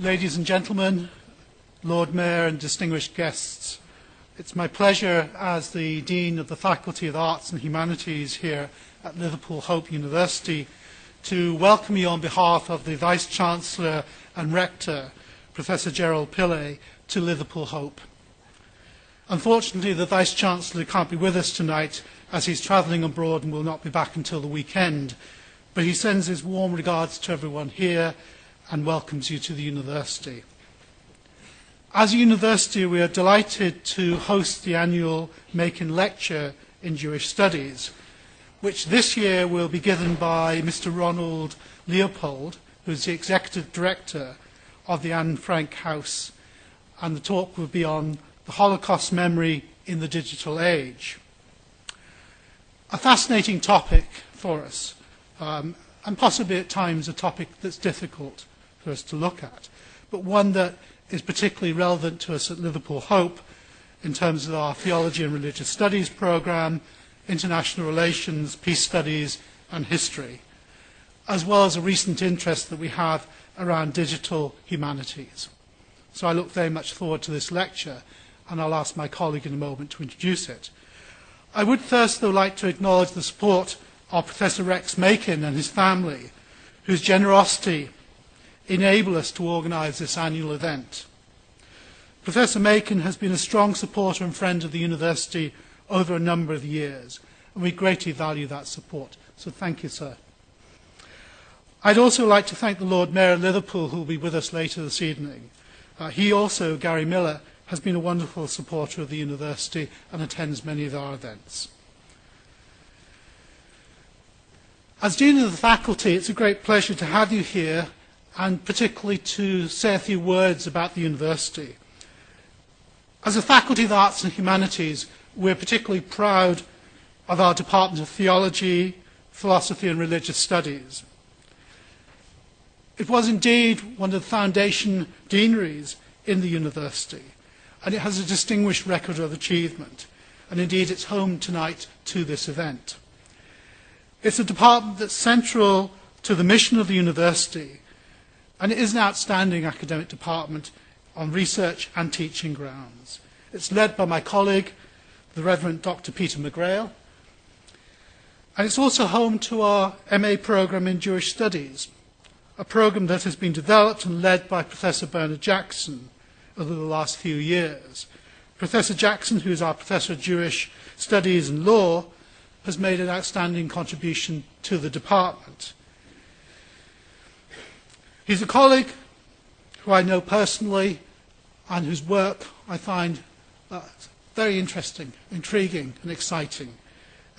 Ladies and gentlemen, Lord Mayor and distinguished guests, it's my pleasure as the Dean of the Faculty of Arts and Humanities here at Liverpool Hope University to welcome you on behalf of the Vice-Chancellor and Rector, Professor Gerald Pillay, to Liverpool Hope. Unfortunately, the Vice-Chancellor can't be with us tonight as he's travelling abroad and will not be back until the weekend, but he sends his warm regards to everyone here and welcomes you to the university. As a university, we are delighted to host the annual Makin Lecture in Jewish Studies, which this year will be given by Mr. Ronald Leopold, who is the Executive Director of the Anne Frank House, and the talk will be on the Holocaust memory in the digital age. A fascinating topic for us, and possibly at times a topic that's difficult for us to look at, but one that is particularly relevant to us at Liverpool Hope in terms of our theology and religious studies programme, international relations, peace studies and history, as well as a recent interest that we have around digital humanities. So I look very much forward to this lecture, and I'll ask my colleague in a moment to introduce it. I would first, though, like to acknowledge the support of Professor Rex Makin and his family, whose generosity enable us to organise this annual event. Professor Makin has been a strong supporter and friend of the university over a number of years, and we greatly value that support. So thank you, sir. I'd also like to thank the Lord Mayor of Liverpool, who will be with us later this evening. He also, Gary Miller, has been a wonderful supporter of the university and attends many of our events. As Dean of the Faculty, it's a great pleasure to have you here, and particularly to say a few words about the university. As a Faculty of Arts and Humanities, we're particularly proud of our Department of Theology, Philosophy and Religious Studies. It was indeed one of the foundation deaneries in the university, and it has a distinguished record of achievement, and indeed it's home tonight to this event. It's a department that's central to the mission of the university, and it is an outstanding academic department on research and teaching grounds. It's led by my colleague, the Reverend Dr. Peter McGrail, and it's also home to our MA programme in Jewish Studies, a programme that has been developed and led by Professor Bernard Jackson over the last few years. Professor Jackson, who is our Professor of Jewish Studies and Law, has made an outstanding contribution to the department. He's a colleague who I know personally and whose work I find very interesting, intriguing and exciting.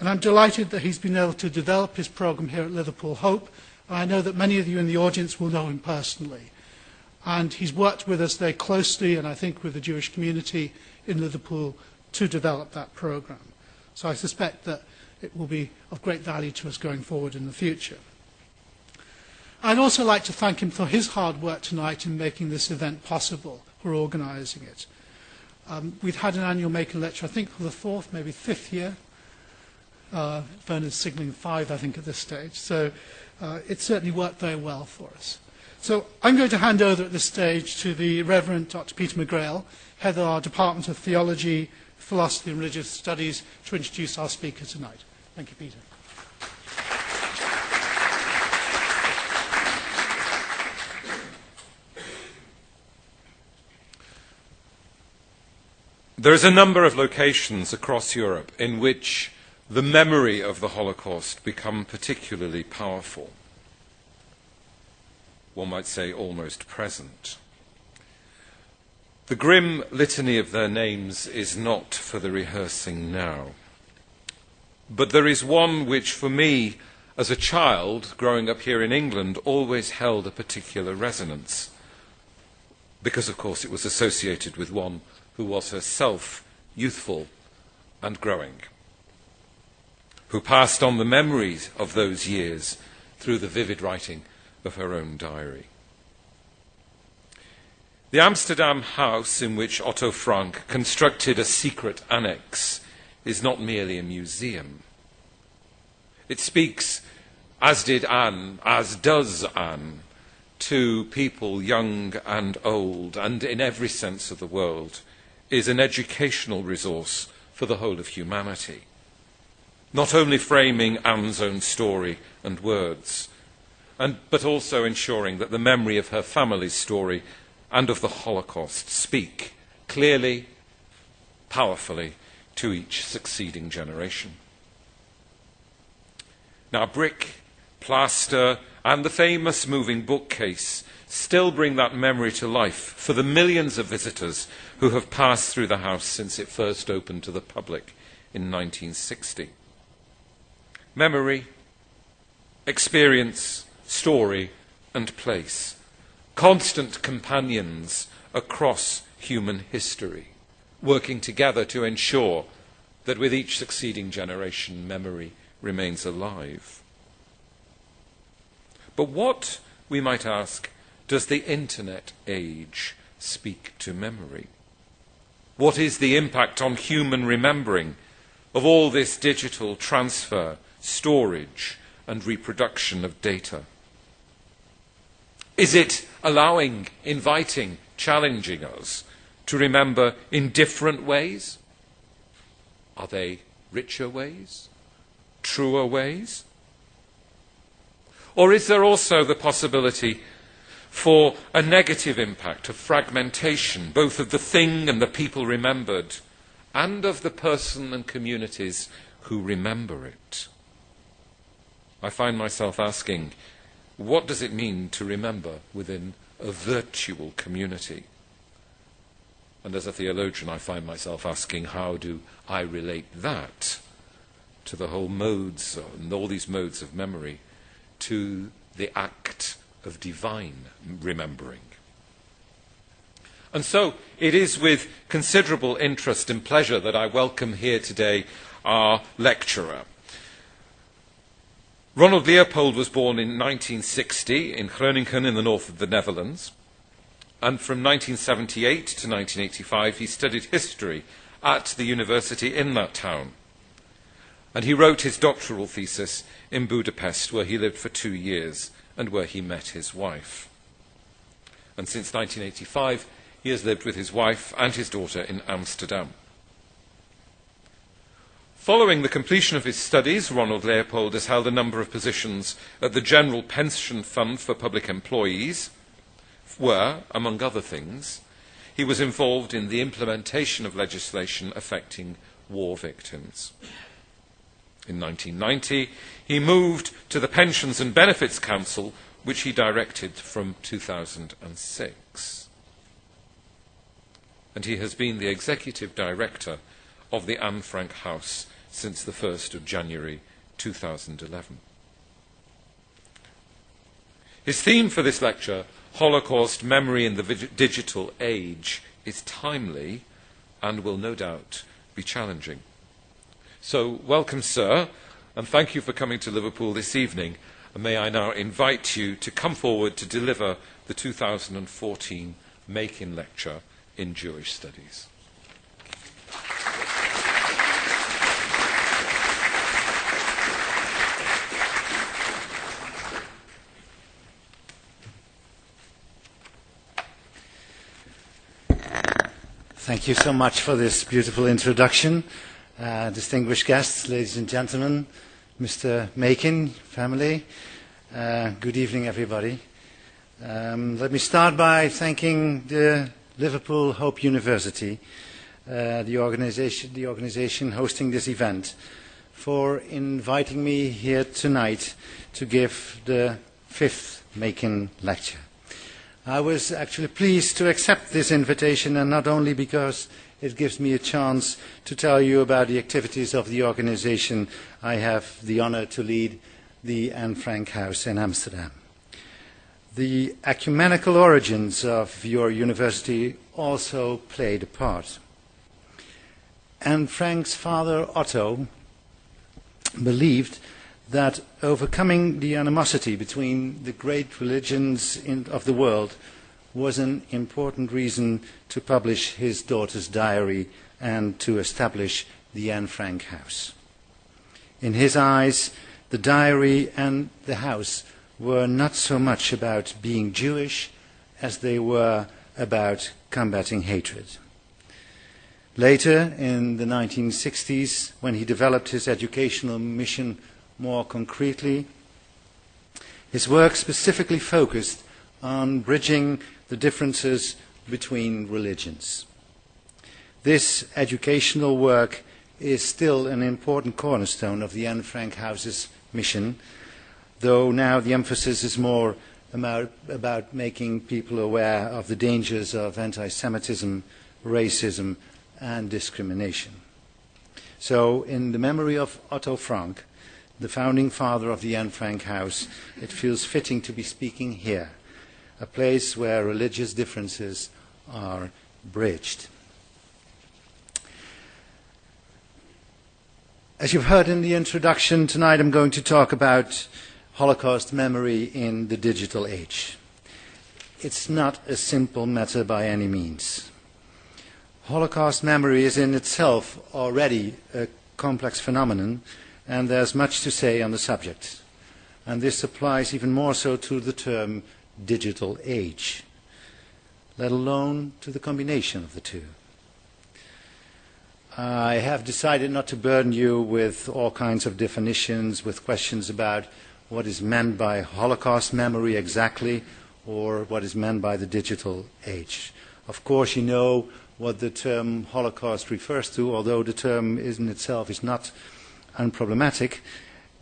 And I'm delighted that he's been able to develop his programme here at Liverpool Hope. And I know that many of you in the audience will know him personally. And he's worked with us very closely, and I think with the Jewish community in Liverpool, to develop that programme. So I suspect that it will be of great value to us going forward in the future. I'd also like to thank him for his hard work tonight in making this event possible, for organising it. We've had an annual Makin Lecture, I think, for the fourth, maybe fifth year. Bernard's signalling 5, I think, at this stage. So it certainly worked very well for us. So I'm going to hand over at this stage to the Reverend Dr. Peter McGrail, head of our Department of Theology, Philosophy and Religious Studies, to introduce our speaker tonight. Thank you, Peter. There is a number of locations across Europe in which the memory of the Holocaust become particularly powerful. One might say almost present. The grim litany of their names is not for the rehearsing now. But there is one which, for me, as a child, growing up here in England, always held a particular resonance. Because, of course, it was associated with one who was herself youthful and growing, who passed on the memories of those years through the vivid writing of her own diary. The Amsterdam house in which Otto Frank constructed a secret annex is not merely a museum. It speaks, as does Anne, to people young and old, and in every sense of the world, is an educational resource for the whole of humanity. Not only framing Anne's own story and words, but also ensuring that the memory of her family's story and of the Holocaust speak clearly, powerfully to each succeeding generation. Now, brick, plaster, and the famous moving bookcase still bring that memory to life for the millions of visitors who have passed through the house since it first opened to the public in 1960. Memory, experience, story, and place, constant companions across human history, working together to ensure that with each succeeding generation, memory remains alive. But what, we might ask, does the internet age speak to memory? What is the impact on human remembering of all this digital transfer, storage, and reproduction of data? Is it allowing, inviting, challenging us to remember in different ways? Are they richer ways? Truer ways? Or is there also the possibility for a negative impact of fragmentation, both of the thing and the people remembered, and of the person and communities who remember it? I find myself asking, what does it mean to remember within a virtual community? And as a theologian, I find myself asking, how do I relate that to the whole modes, and all these modes of memory, to the act of divine remembering? And so it is with considerable interest and pleasure that I welcome here today our lecturer. Ronald Leopold was born in 1960 in Groningen in the north of the Netherlands, and from 1978 to 1985 he studied history at the university in that town. And he wrote his doctoral thesis in Budapest, where he lived for 2 years and where he met his wife. And since 1985 he has lived with his wife and his daughter in Amsterdam. Following the completion of his studies, Ronald Leopold has held a number of positions at the General Pension Fund for Public Employees, where, among other things, he was involved in the implementation of legislation affecting war victims. In 1990, he moved to the Pensions and Benefits Council, which he directed from 2006. And he has been the executive director of the Anne Frank House since the 1st of January 2011. His theme for this lecture, Holocaust Memory in the Digital Age, is timely and will no doubt be challenging. So welcome, sir, and thank you for coming to Liverpool this evening. And may I now invite you to come forward to deliver the 2014 Makin Lecture in Jewish Studies. Thank you so much for this beautiful introduction. Distinguished guests, ladies and gentlemen, Mr. Makin, family, good evening, everybody. Let me start by thanking the Liverpool Hope University, the organization hosting this event, for inviting me here tonight to give the 5th Makin Lecture. I was actually pleased to accept this invitation, and not only because it gives me a chance to tell you about the activities of the organization I have the honor to lead, the Anne Frank House in Amsterdam. The ecumenical origins of your university also played a part. Anne Frank's father, Otto, believed that overcoming the animosity between the great religions of the world was an important reason to publish his daughter's diary and to establish the Anne Frank House. In his eyes, the diary and the house were not so much about being Jewish as they were about combating hatred. Later, in the 1960s, when he developed his educational mission more concretely, his work specifically focused on bridging the differences between religions. This educational work is still an important cornerstone of the Anne Frank House's mission, though now the emphasis is more about making people aware of the dangers of anti-Semitism, racism, and discrimination. So, in the memory of Otto Frank, the founding father of the Anne Frank House, it feels fitting to be speaking here, a place where religious differences are bridged. As you've heard in the introduction, tonight I'm going to talk about Holocaust memory in the digital age. It's not a simple matter by any means. Holocaust memory is in itself already a complex phenomenon, and there's much to say on the subject. And this applies even more so to the term digital age, let alone to the combination of the two. I have decided not to burden you with all kinds of definitions, with questions about what is meant by Holocaust memory exactly, or what is meant by the digital age. Of course, you know what the term Holocaust refers to, although the term in itself is not unproblematic,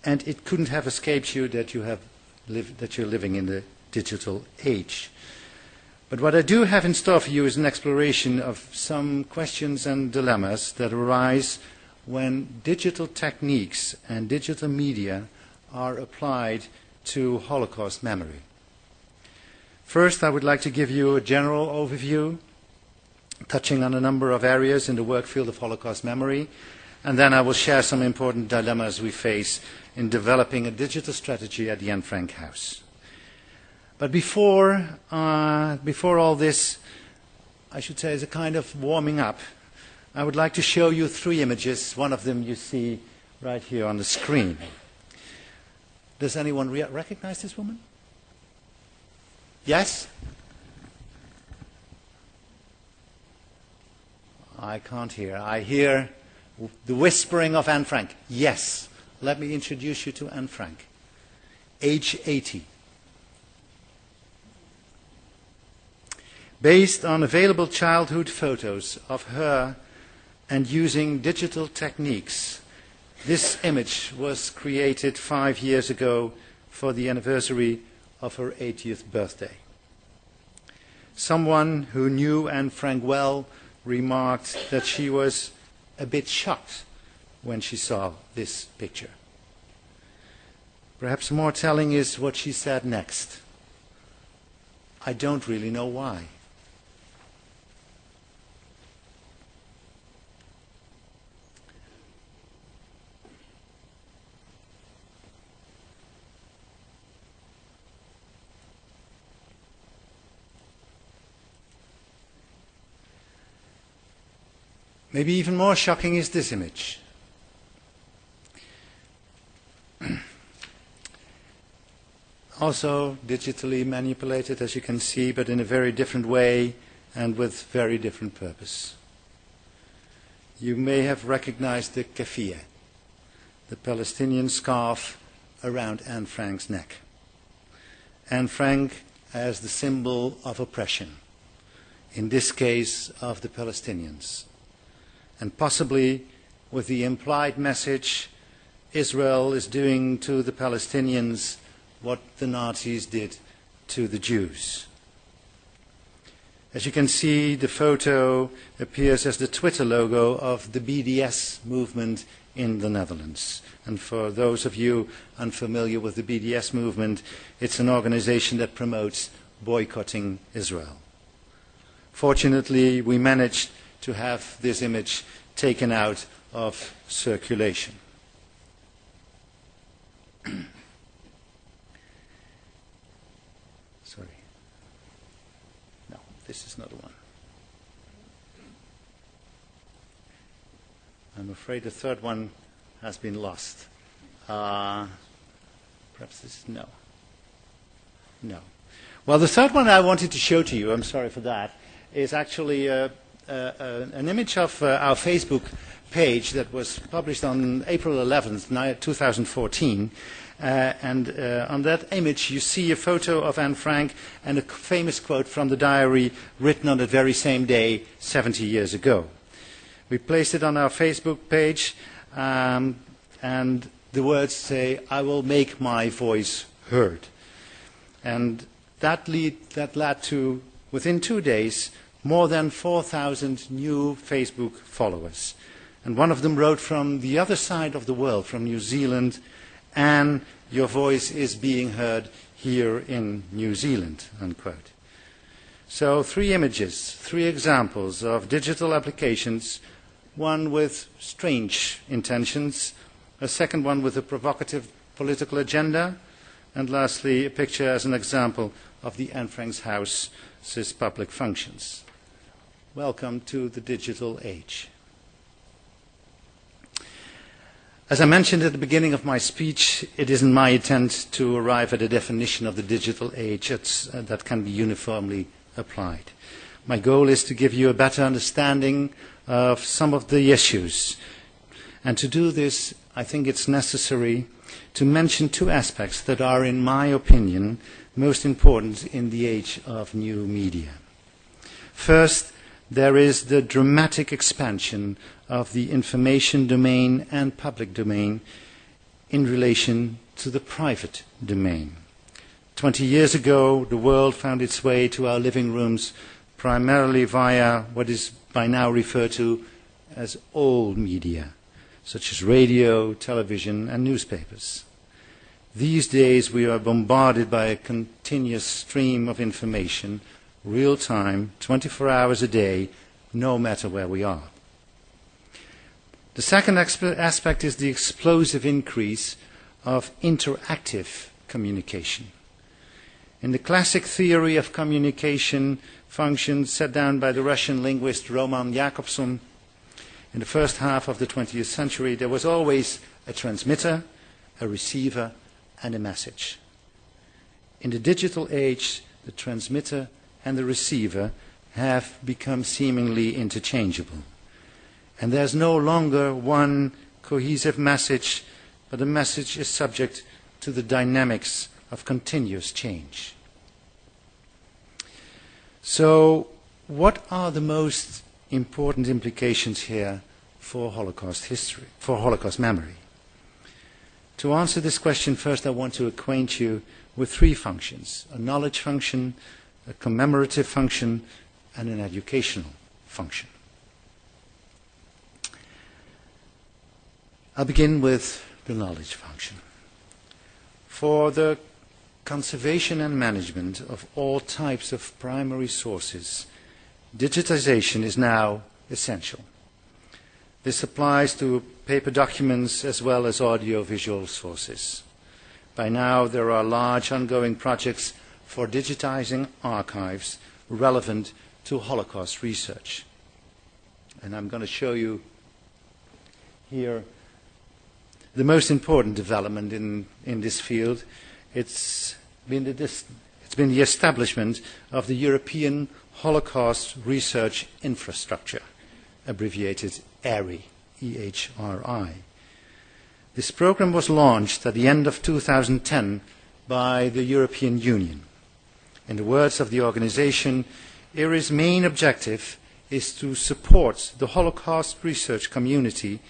and it couldn't have escaped you that you're living in the digital age. But what I do have in store for you is an exploration of some questions and dilemmas that arise when digital techniques and digital media are applied to Holocaust memory. First, I would like to give you a general overview, touching on a number of areas in the work field of Holocaust memory, and then I will share some important dilemmas we face in developing a digital strategy at the Anne Frank House. But before all this, I should say, as a kind of warming up, I would like to show you 3 images. One of them you see right here on the screen. Does anyone recognize this woman? Yes? I can't hear. I hear the whispering of Anne Frank. Yes. Let me introduce you to Anne Frank. Age 80. Based on available childhood photos of her and using digital techniques, this image was created 5 years ago for the anniversary of her 80th birthday. Someone who knew Anne Frank well remarked that she was a bit shocked when she saw this picture. Perhaps more telling is what she said next. I don't really know why. Maybe even more shocking is this image. Also digitally manipulated, as you can see, but in a very different way and with very different purpose. You may have recognized the keffiyeh, the Palestinian scarf around Anne Frank's neck. Anne Frank as the symbol of oppression, in this case of the Palestinians, and possibly with the implied message Israel is doing to the Palestinians what the Nazis did to the Jews. As you can see, the photo appears as the Twitter logo of the BDS movement in the Netherlands. And for those of you unfamiliar with the BDS movement, it's an organization that promotes boycotting Israel. Fortunately, we managed to have this image taken out of circulation. Sorry. No, this is not the one. I'm afraid the third one has been lost. Perhaps this is no. No. Well, the third one I wanted to show to you, I'm sorry for that, is actually an image of our Facebook page that was published on April 11th, 2014. And on that image you see a photo of Anne Frank and a famous quote from the diary written on that very same day 70 years ago. We placed it on our Facebook page, and the words say, "I will make my voice heard." And that led to, within 2 days, more than 4,000 new Facebook followers. And one of them wrote from the other side of the world, from New Zealand, "Anne, your voice is being heard here in New Zealand," unquote. So 3 images, 3 examples of digital applications, one with strange intentions, a second one with a provocative political agenda, and lastly a picture as an example of the Anne Frank's House's public functions. Welcome to the digital age. As I mentioned at the beginning of my speech, it isn't my intent to arrive at a definition of the digital age that can be uniformly applied. My goal is to give you a better understanding of some of the issues. And to do this, I think it's necessary to mention 2 aspects that are, in my opinion, most important in the age of new media. First, there is the dramatic expansion of the information domain and public domain in relation to the private domain. 20 years ago, the world found its way to our living rooms primarily via what is by now referred to as old media, such as radio, television, and newspapers. These days, we are bombarded by a continuous stream of information, real-time, 24 hours a day, no matter where we are. The second aspect is the explosive increase of interactive communication. In the classic theory of communication functions set down by the Russian linguist Roman Jakobson in the first half of the 20th century, there was always a transmitter, a receiver, and a message. In the digital age, the transmitter and the receiver have become seemingly interchangeable. And there's no longer one cohesive message, but the message is subject to the dynamics of continuous change. So, what are the most important implications here for Holocaust history, for Holocaust memory? To answer this question, first I want to acquaint you with 3 functions: a knowledge function, a commemorative function, and an educational function. I'll begin with the knowledge function. For the conservation and management of all types of primary sources, digitization is now essential. This applies to paper documents as well as audio-visual sources. By now, there are large ongoing projects for digitizing archives relevant to Holocaust research. And I'm going to show you here the most important development in this field. It's been the establishment of the European Holocaust Research Infrastructure, abbreviated EHRI, E-H-R-I. This program was launched at the end of 2010 by the European Union. In the words of the organization, EHRI's main objective is to support the Holocaust research community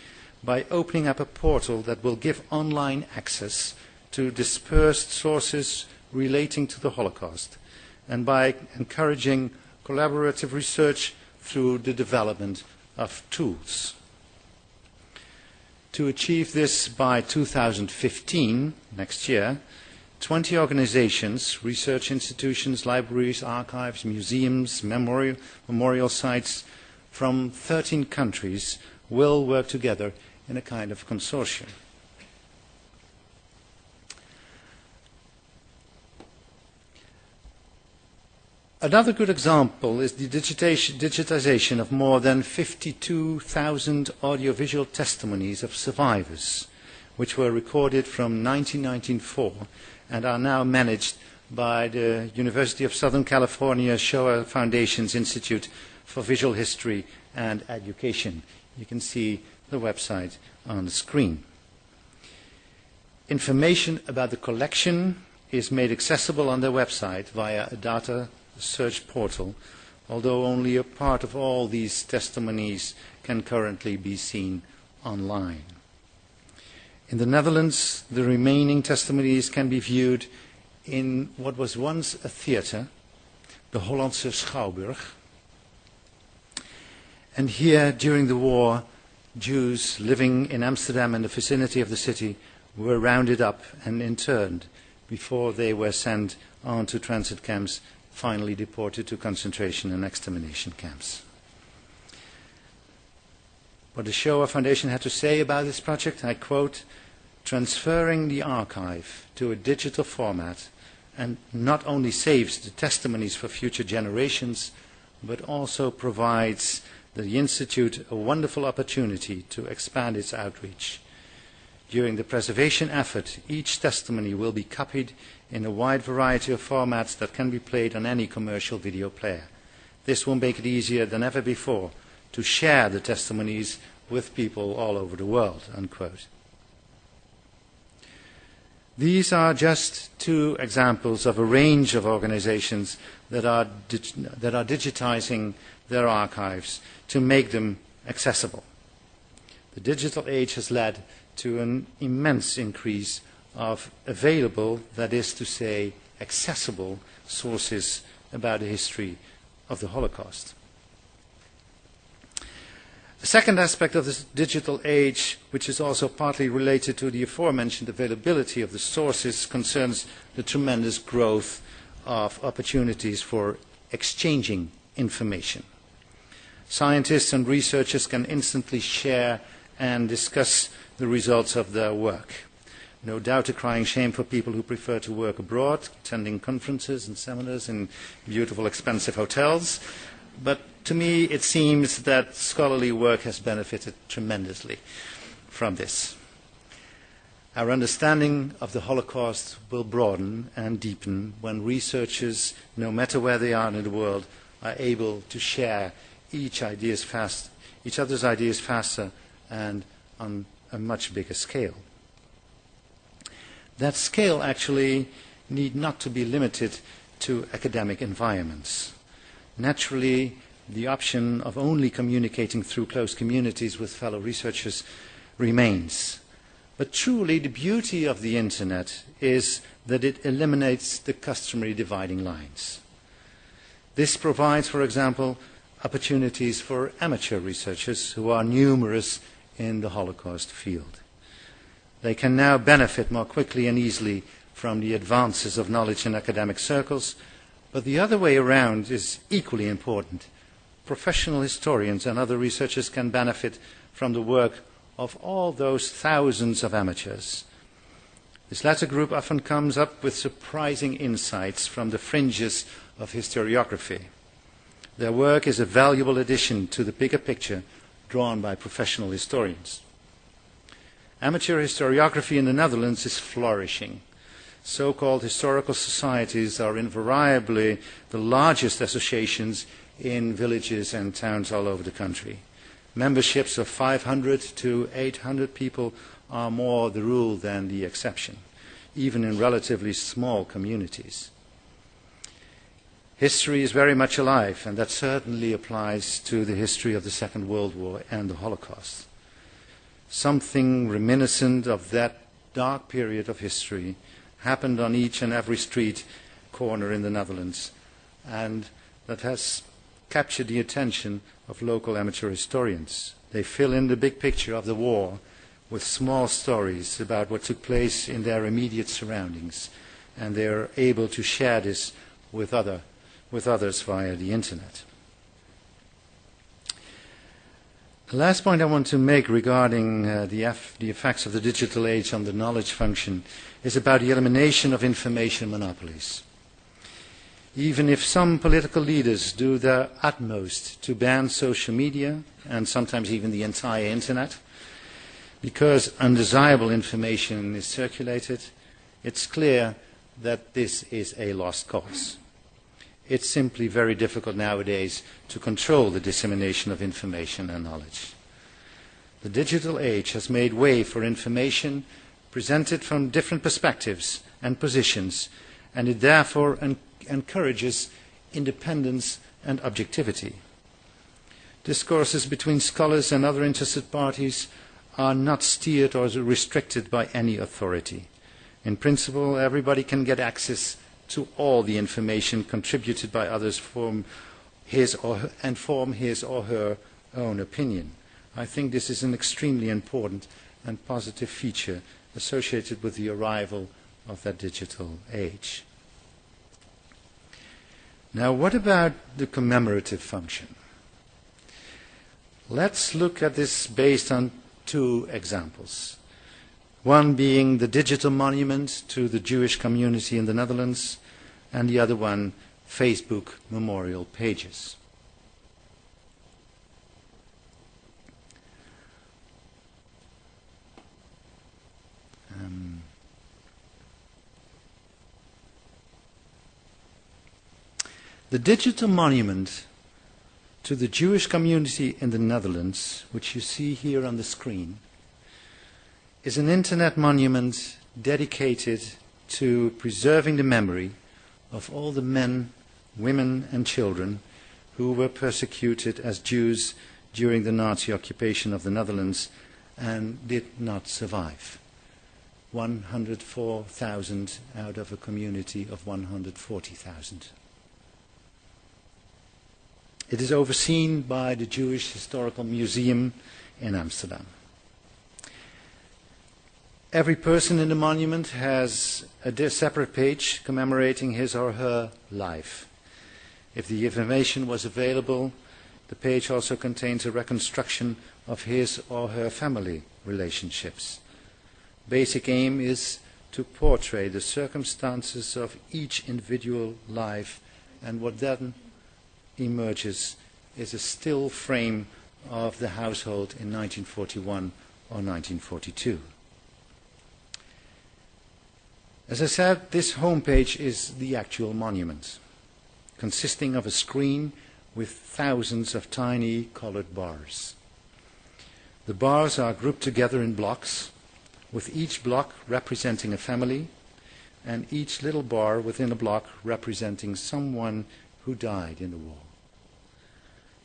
by opening up a portal that will give online access to dispersed sources relating to the Holocaust, and by encouraging collaborative research through the development of tools. To achieve this by 2015, next year, 20 organizations, research institutions, libraries, archives, museums, memorial sites from 13 countries will work together in a kind of consortium. Another good example is the digitization of more than 52,000 audiovisual testimonies of survivors, which were recorded from 1994 and are now managed by the University of Southern California Shoah Foundation's Institute for Visual History and Education. You can see the website on the screen. Information about the collection is made accessible on their website via a data search portal, although only a part of all these testimonies can currently be seen online. In the Netherlands, the remaining testimonies can be viewed in what was once a theatre, the Hollandse Schouwburg. And here, during the war, Jews living in Amsterdam and the vicinity of the city were rounded up and interned before they were sent on to transit camps, finally deported to concentration and extermination camps. What the Shoah Foundation had to say about this project, I quote, "Transferring the archive to a digital format and not only saves the testimonies for future generations, but also provides the Institute a wonderful opportunity to expand its outreach. During the preservation effort, each testimony will be copied in a wide variety of formats that can be played on any commercial video player. This will make it easier than ever before to share the testimonies with people all over the world," unquote. These are just two examples of a range of organizations that are digitizing their archives to make them accessible. The digital age has led to an immense increase of available, that is to say, accessible sources about the history of the Holocaust. The second aspect of this digital age, which is also partly related to the aforementioned availability of the sources, concerns the tremendous growth of opportunities for exchanging information. Scientists and researchers can instantly share and discuss the results of their work. No doubt a crying shame for people who prefer to work abroad, attending conferences and seminars in beautiful, expensive hotels. But to me, it seems that scholarly work has benefited tremendously from this. Our understanding of the Holocaust will broaden and deepen when researchers, no matter where they are in the world, are able to share each other's ideas faster and on a much bigger scale. That scale actually need not to be limited to academic environments. Naturally, the option of only communicating through close communities with fellow researchers remains. But truly, the beauty of the Internet is that it eliminates the customary dividing lines. This provides, for example, opportunities for amateur researchers who are numerous in the Holocaust field. They can now benefit more quickly and easily from the advances of knowledge in academic circles, but the other way around is equally important. Professional historians and other researchers can benefit from the work of all those thousands of amateurs. This latter group often comes up with surprising insights from the fringes of historiography. Their work is a valuable addition to the bigger picture drawn by professional historians. Amateur historiography in the Netherlands is flourishing. So-called historical societies are invariably the largest associations in villages and towns all over the country. Memberships of 500 to 800 people are more the rule than the exception, even in relatively small communities. History is very much alive, and that certainly applies to the history of the Second World War and the Holocaust. Something reminiscent of that dark period of history happened on each and every street corner in the Netherlands, and that has captured the attention of local amateur historians. They fill in the big picture of the war with small stories about what took place in their immediate surroundings, and they are able to share this with others via the Internet. The last point I want to make regarding the effects of the digital age on the knowledge function is about the elimination of information monopolies. Even if some political leaders do their utmost to ban social media and sometimes even the entire Internet, because undesirable information is circulated, it's clear that this is a lost cause. It's simply very difficult nowadays to control the dissemination of information and knowledge. The digital age has made way for information presented from different perspectives and positions, and it therefore encourages independence and objectivity. Discourses between scholars and other interested parties are not steered or restricted by any authority. In principle, everybody can get access to all the information contributed by others form his or her own opinion. I think this is an extremely important and positive feature associated with the arrival of that digital age. Now, what about the commemorative function? Let's look at this based on two examples. One being the digital monument to the Jewish community in the Netherlands, and the other one, Facebook memorial pages. The digital monument to the Jewish community in the Netherlands, which you see here on the screen, is an internet monument dedicated to preserving the memory of all the men, women and children who were persecuted as Jews during the Nazi occupation of the Netherlands and did not survive. 104,000 out of a community of 140,000. It is overseen by the Jewish Historical Museum in Amsterdam. Every person in the monument has a separate page commemorating his or her life. If the information was available, the page also contains a reconstruction of his or her family relationships. Basic aim is to portray the circumstances of each individual life, and what then emerges is a still frame of the household in 1941 or 1942. As I said, this homepage is the actual monument, consisting of a screen with thousands of tiny colored bars. The bars are grouped together in blocks, with each block representing a family, and each little bar within a block representing someone who died in the war.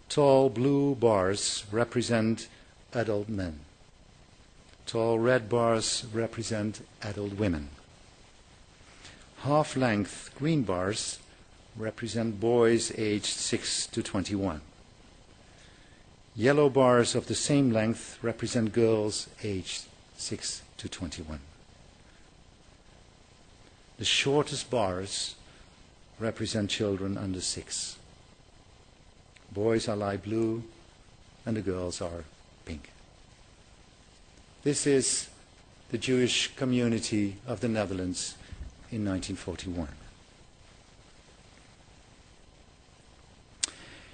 Tall blue bars represent adult men. Tall red bars represent adult women. Half-length green bars represent boys aged 6 to 21. Yellow bars of the same length represent girls aged 6 to 21. The shortest bars represent children under 6. Boys are light blue and the girls are pink. This is the Jewish community of the Netherlands in 1941.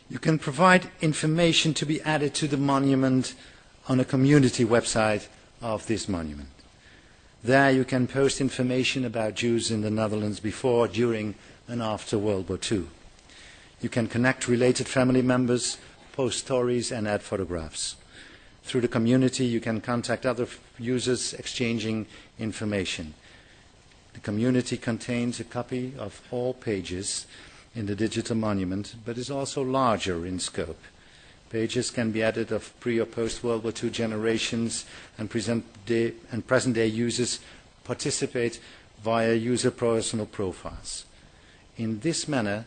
You can provide information to be added to the monument on a community website of this monument. There you can post information about Jews in the Netherlands before, during and after World War II. You can connect related family members, post stories and add photographs. Through the community you can contact other users exchanging information. The community contains a copy of all pages in the digital monument, but is also larger in scope. Pages can be added of pre- or post-World War II generations, and present-day users participate via user personal profiles. In this manner,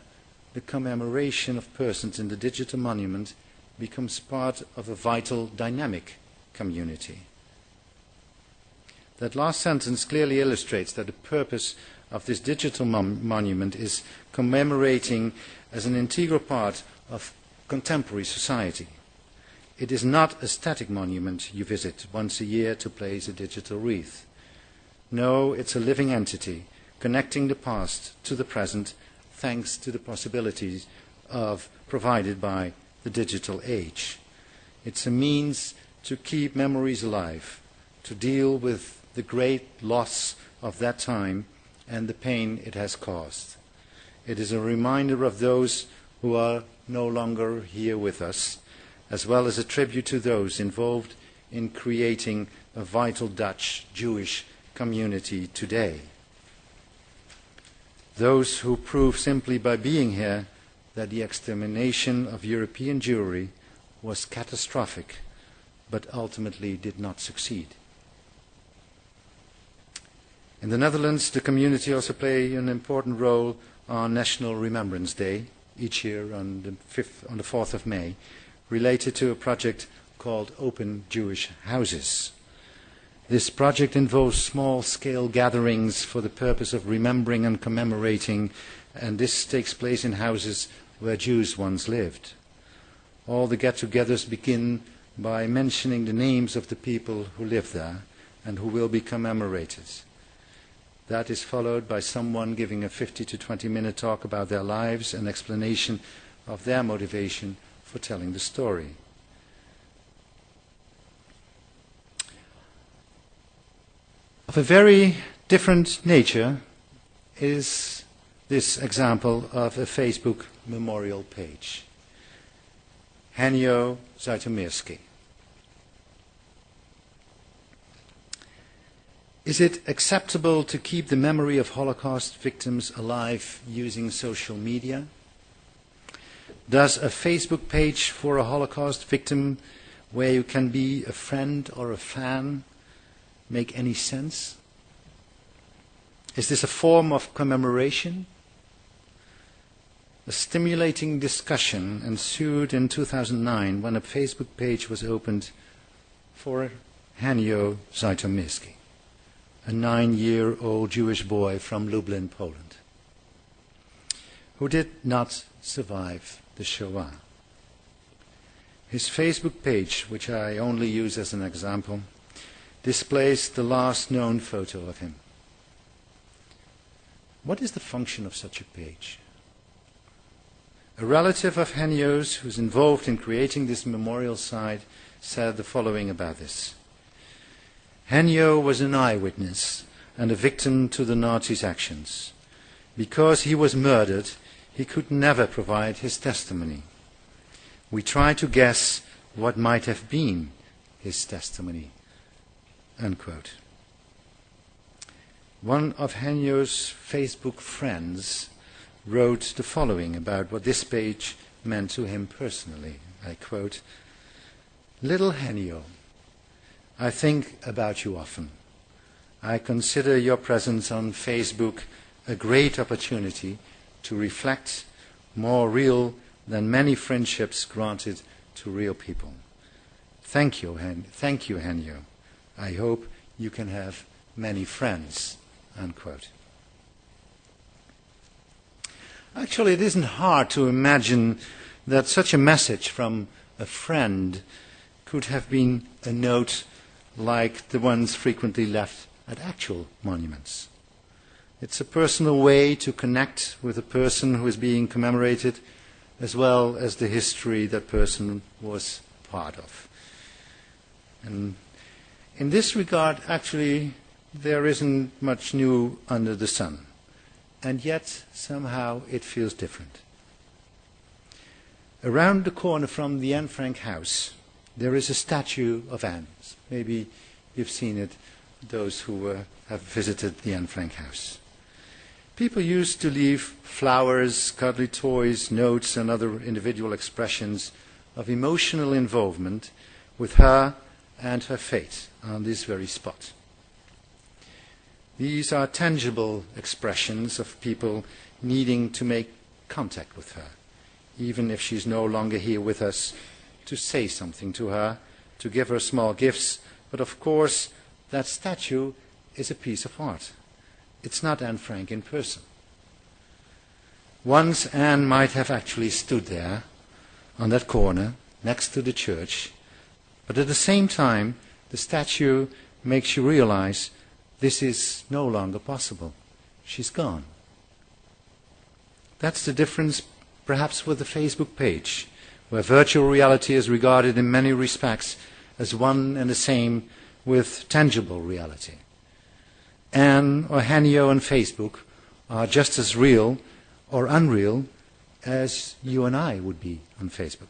the commemoration of persons in the digital monument becomes part of a vital, dynamic community. That last sentence clearly illustrates that the purpose of this digital monument is commemorating as an integral part of contemporary society. It is not a static monument you visit once a year to place a digital wreath. No, it's a living entity connecting the past to the present thanks to the possibilities provided by the digital age. It's a means to keep memories alive, to deal with the great loss of that time, and the pain it has caused. It is a reminder of those who are no longer here with us, as well as a tribute to those involved in creating a vital Dutch Jewish community today. Those who prove simply by being here that the extermination of European Jewry was catastrophic, but ultimately did not succeed. In the Netherlands, the community also plays an important role on National Remembrance Day, each year on the 4th of May, related to a project called Open Jewish Houses. This project involves small-scale gatherings for the purpose of remembering and commemorating, and this takes place in houses where Jews once lived. All the get-togethers begin by mentioning the names of the people who live there and who will be commemorated. That is followed by someone giving a 50 to 20-minute talk about their lives and explanation of their motivation for telling the story. Of a very different nature is this example of a Facebook memorial page. Henio Zajtomirski. Is it acceptable to keep the memory of Holocaust victims alive using social media? Does a Facebook page for a Holocaust victim where you can be a friend or a fan make any sense? Is this a form of commemoration? A stimulating discussion ensued in 2009 when a Facebook page was opened for Henio Zajtomirski, a 9-year-old Jewish boy from Lublin, Poland, who did not survive the Shoah. His Facebook page, which I only use as an example, displays the last known photo of him. What is the function of such a page? A relative of Henio's, who's involved in creating this memorial site, said the following about this. Henio was an eyewitness and a victim to the Nazis' actions. Because he was murdered, he could never provide his testimony. We try to guess what might have been his testimony. Unquote. One of Henio's Facebook friends wrote the following about what this page meant to him personally. I quote, "Little Henio, I think about you often. I consider your presence on Facebook a great opportunity to reflect, more real than many friendships granted to real people. Thank you, Henio. I hope you can have many friends." Unquote. Actually, it isn't hard to imagine that such a message from a friend could have been a note like the ones frequently left at actual monuments. It's a personal way to connect with the person who is being commemorated, as well as the history that person was part of. And in this regard, actually, there isn't much new under the sun. And yet, somehow, it feels different. Around the corner from the Anne Frank house, there is a statue of Anne. Maybe you've seen it, those who have visited the Anne Frank house. People used to leave flowers, cuddly toys, notes, and other individual expressions of emotional involvement with her and her fate on this very spot. These are tangible expressions of people needing to make contact with her, even if she's no longer here with us, to say something to her, to give her small gifts. But of course, that statue is a piece of art. It's not Anne Frank in person. Once Anne might have actually stood there, on that corner, next to the church, but at the same time, the statue makes you realize this is no longer possible. She's gone. That's the difference, perhaps, with the Facebook page, where virtual reality is regarded in many respects as one and the same with tangible reality. Anne or Hanyo on Facebook are just as real or unreal as you and I would be on Facebook.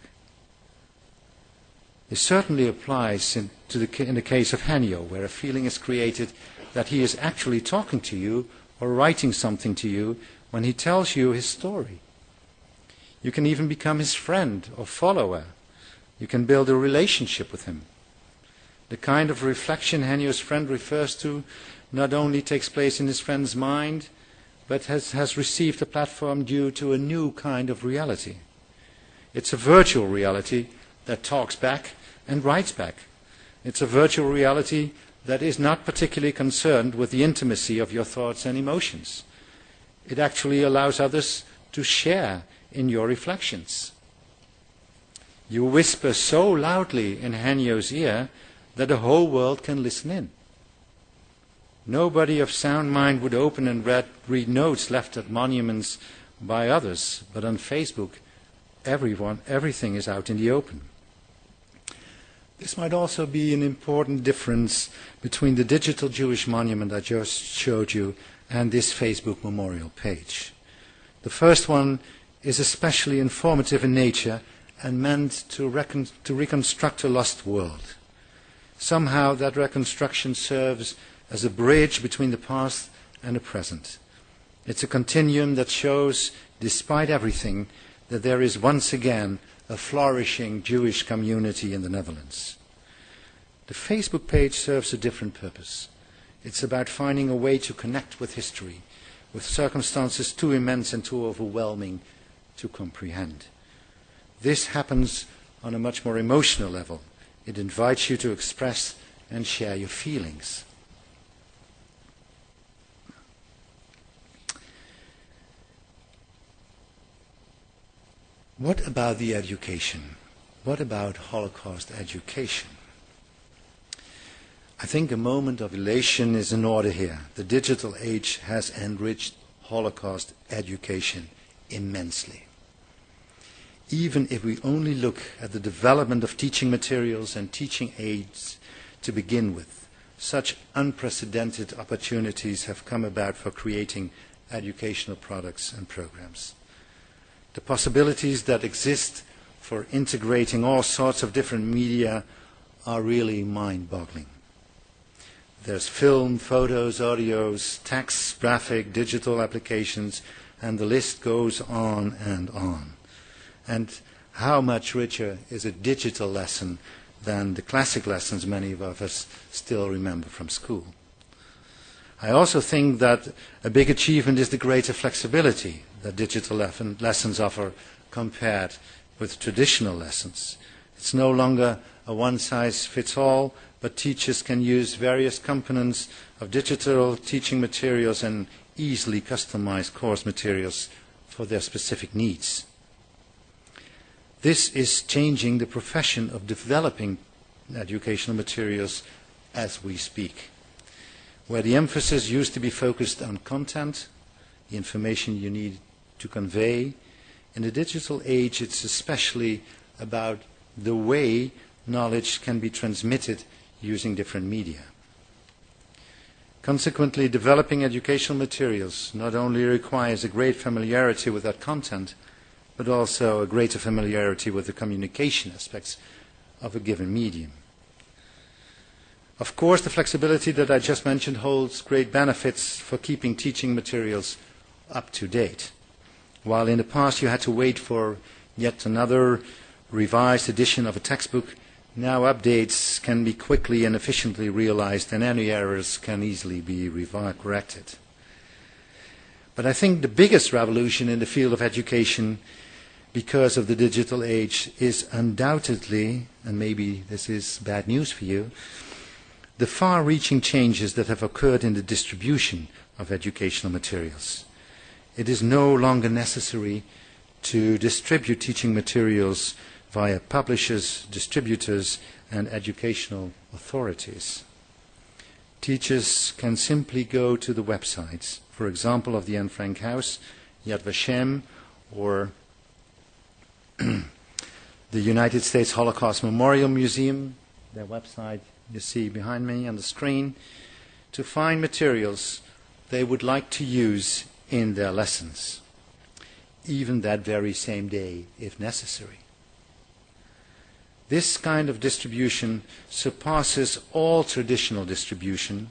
It certainly applies in the case of Hanyo, where a feeling is created that he is actually talking to you or writing something to you when he tells you his story. You can even become his friend or follower. You can build a relationship with him. The kind of reflection Hanyo's friend refers to not only takes place in his friend's mind, but has received a platform due to a new kind of reality. It's a virtual reality that talks back and writes back. It's a virtual reality that is not particularly concerned with the intimacy of your thoughts and emotions. It actually allows others to share in your reflections. You whisper so loudly in Hanyo's ear that the whole world can listen in. Nobody of sound mind would open and read notes left at monuments by others, but on Facebook, everything is out in the open. This might also be an important difference between the digital Jewish monument I just showed you and this Facebook memorial page. The first one is especially informative in nature and meant to reconstruct a lost world. Somehow that reconstruction serves as a bridge between the past and the present. It's a continuum that shows, despite everything, that there is once again a flourishing Jewish community in the Netherlands. The Facebook page serves a different purpose. It's about finding a way to connect with history, with circumstances too immense and too overwhelming to comprehend. This happens on a much more emotional level. It invites you to express and share your feelings. What about the education? What about Holocaust education? I think a moment of elation is in order here. The digital age has enriched Holocaust education immensely. Even if we only look at the development of teaching materials and teaching aids to begin with, such unprecedented opportunities have come about for creating educational products and programs. The possibilities that exist for integrating all sorts of different media are really mind-boggling. There's film, photos, audios, text, graphic, digital applications, and the list goes on and on. And how much richer is a digital lesson than the classic lessons many of us still remember from school? I also think that a big achievement is the greater flexibility that digital lessons offer compared with traditional lessons. It's no longer a one-size-fits-all, but teachers can use various components of digital teaching materials and easily customize course materials for their specific needs. This is changing the profession of developing educational materials as we speak, where the emphasis used to be focused on content, the information you need to convey. In the digital age, it's especially about the way knowledge can be transmitted using different media. Consequently, developing educational materials not only requires a great familiarity with that content, but also a greater familiarity with the communication aspects of a given medium. Of course, the flexibility that I just mentioned holds great benefits for keeping teaching materials up to date. While in the past you had to wait for yet another revised edition of a textbook, now updates can be quickly and efficiently realized, and any errors can easily be corrected. But I think the biggest revolution in the field of education because of the digital age is undoubtedly, and maybe this is bad news for you, the far-reaching changes that have occurred in the distribution of educational materials. It is no longer necessary to distribute teaching materials via publishers, distributors, and educational authorities. Teachers can simply go to the websites, for example, of the Anne Frank House, Yad Vashem, or the United States Holocaust Memorial Museum, their website you see behind me on the screen. to find materials they would like to use in their lessons, even that very same day if necessary. This kind of distribution surpasses all traditional distribution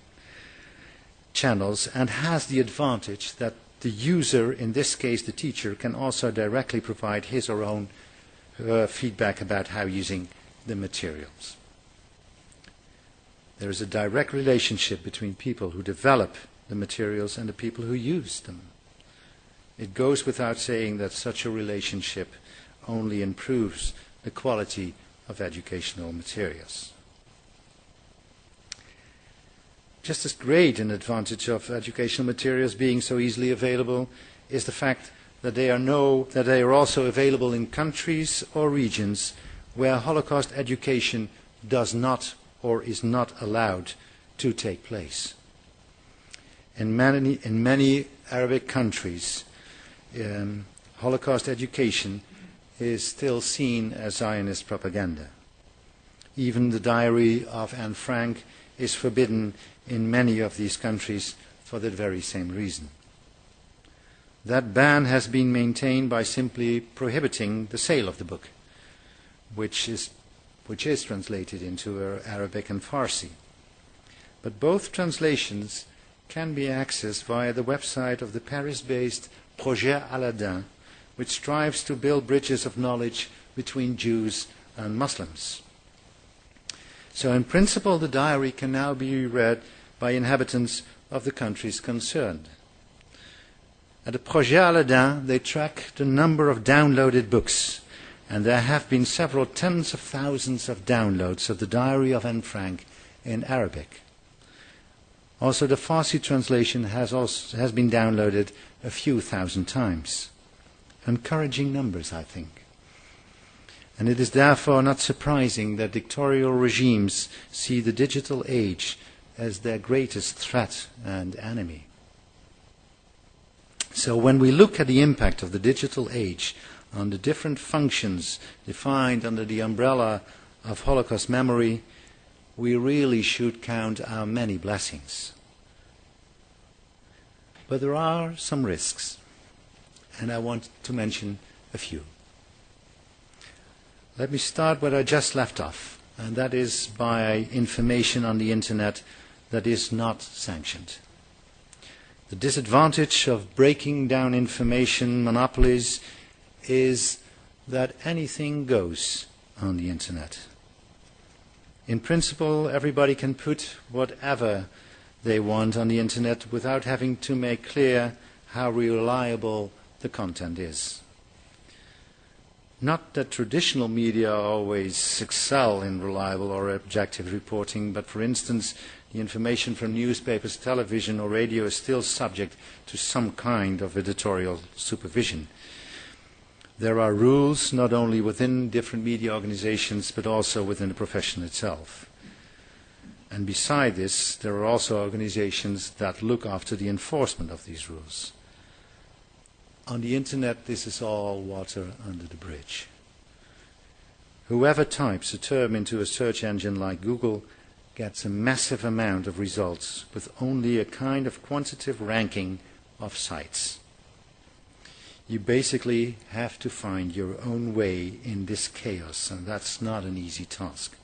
channels and has the advantage that the user, in this case the teacher, can also directly provide his or her feedback about how using the materials. There is a direct relationship between people who develop the materials and the people who use them. It goes without saying that such a relationship only improves the quality of educational materials. Just as great an advantage of educational materials being so easily available is the fact that they are also available in countries or regions where Holocaust education does not or is not allowed to take place. In many Arabic countries, Holocaust education is still seen as Zionist propaganda. Even the diary of Anne Frank is forbidden in many of these countries for that very same reason. That ban has been maintained by simply prohibiting the sale of the book, which is translated into Arabic and Farsi. But both translations can be accessed via the website of the Paris-based Projet Aladdin, which strives to build bridges of knowledge between Jews and Muslims. So in principle, the diary can now be read by inhabitants of the countries concerned. At the Projet Aladdin, they track the number of downloaded books, and there have been several tens of thousands of downloads of the diary of Anne Frank in Arabic. Also, the Farsi translation has been downloaded a few thousand times. Encouraging numbers, I think. And it is therefore not surprising that dictatorial regimes see the digital age as their greatest threat and enemy. So when we look at the impact of the digital age on the different functions defined under the umbrella of Holocaust memory, we really should count our many blessings. But there are some risks, and I want to mention a few. Let me start where I just left off, and that is by information on the internet that is not sanctioned. The disadvantage of breaking down information monopolies is that anything goes on the internet. In principle, everybody can put whatever they want on the internet without having to make clear how reliable the content is. Not that traditional media always excel in reliable or objective reporting, but for instance, the information from newspapers, television or radio is still subject to some kind of editorial supervision. There are rules not only within different media organizations but also within the profession itself. And beside this, there are also organizations that look after the enforcement of these rules. On the internet, this is all water under the bridge. Whoever types a term into a search engine like Google gets a massive amount of results with only a kind of quantitative ranking of sites. You basically have to find your own way in this chaos, and that's not an easy task.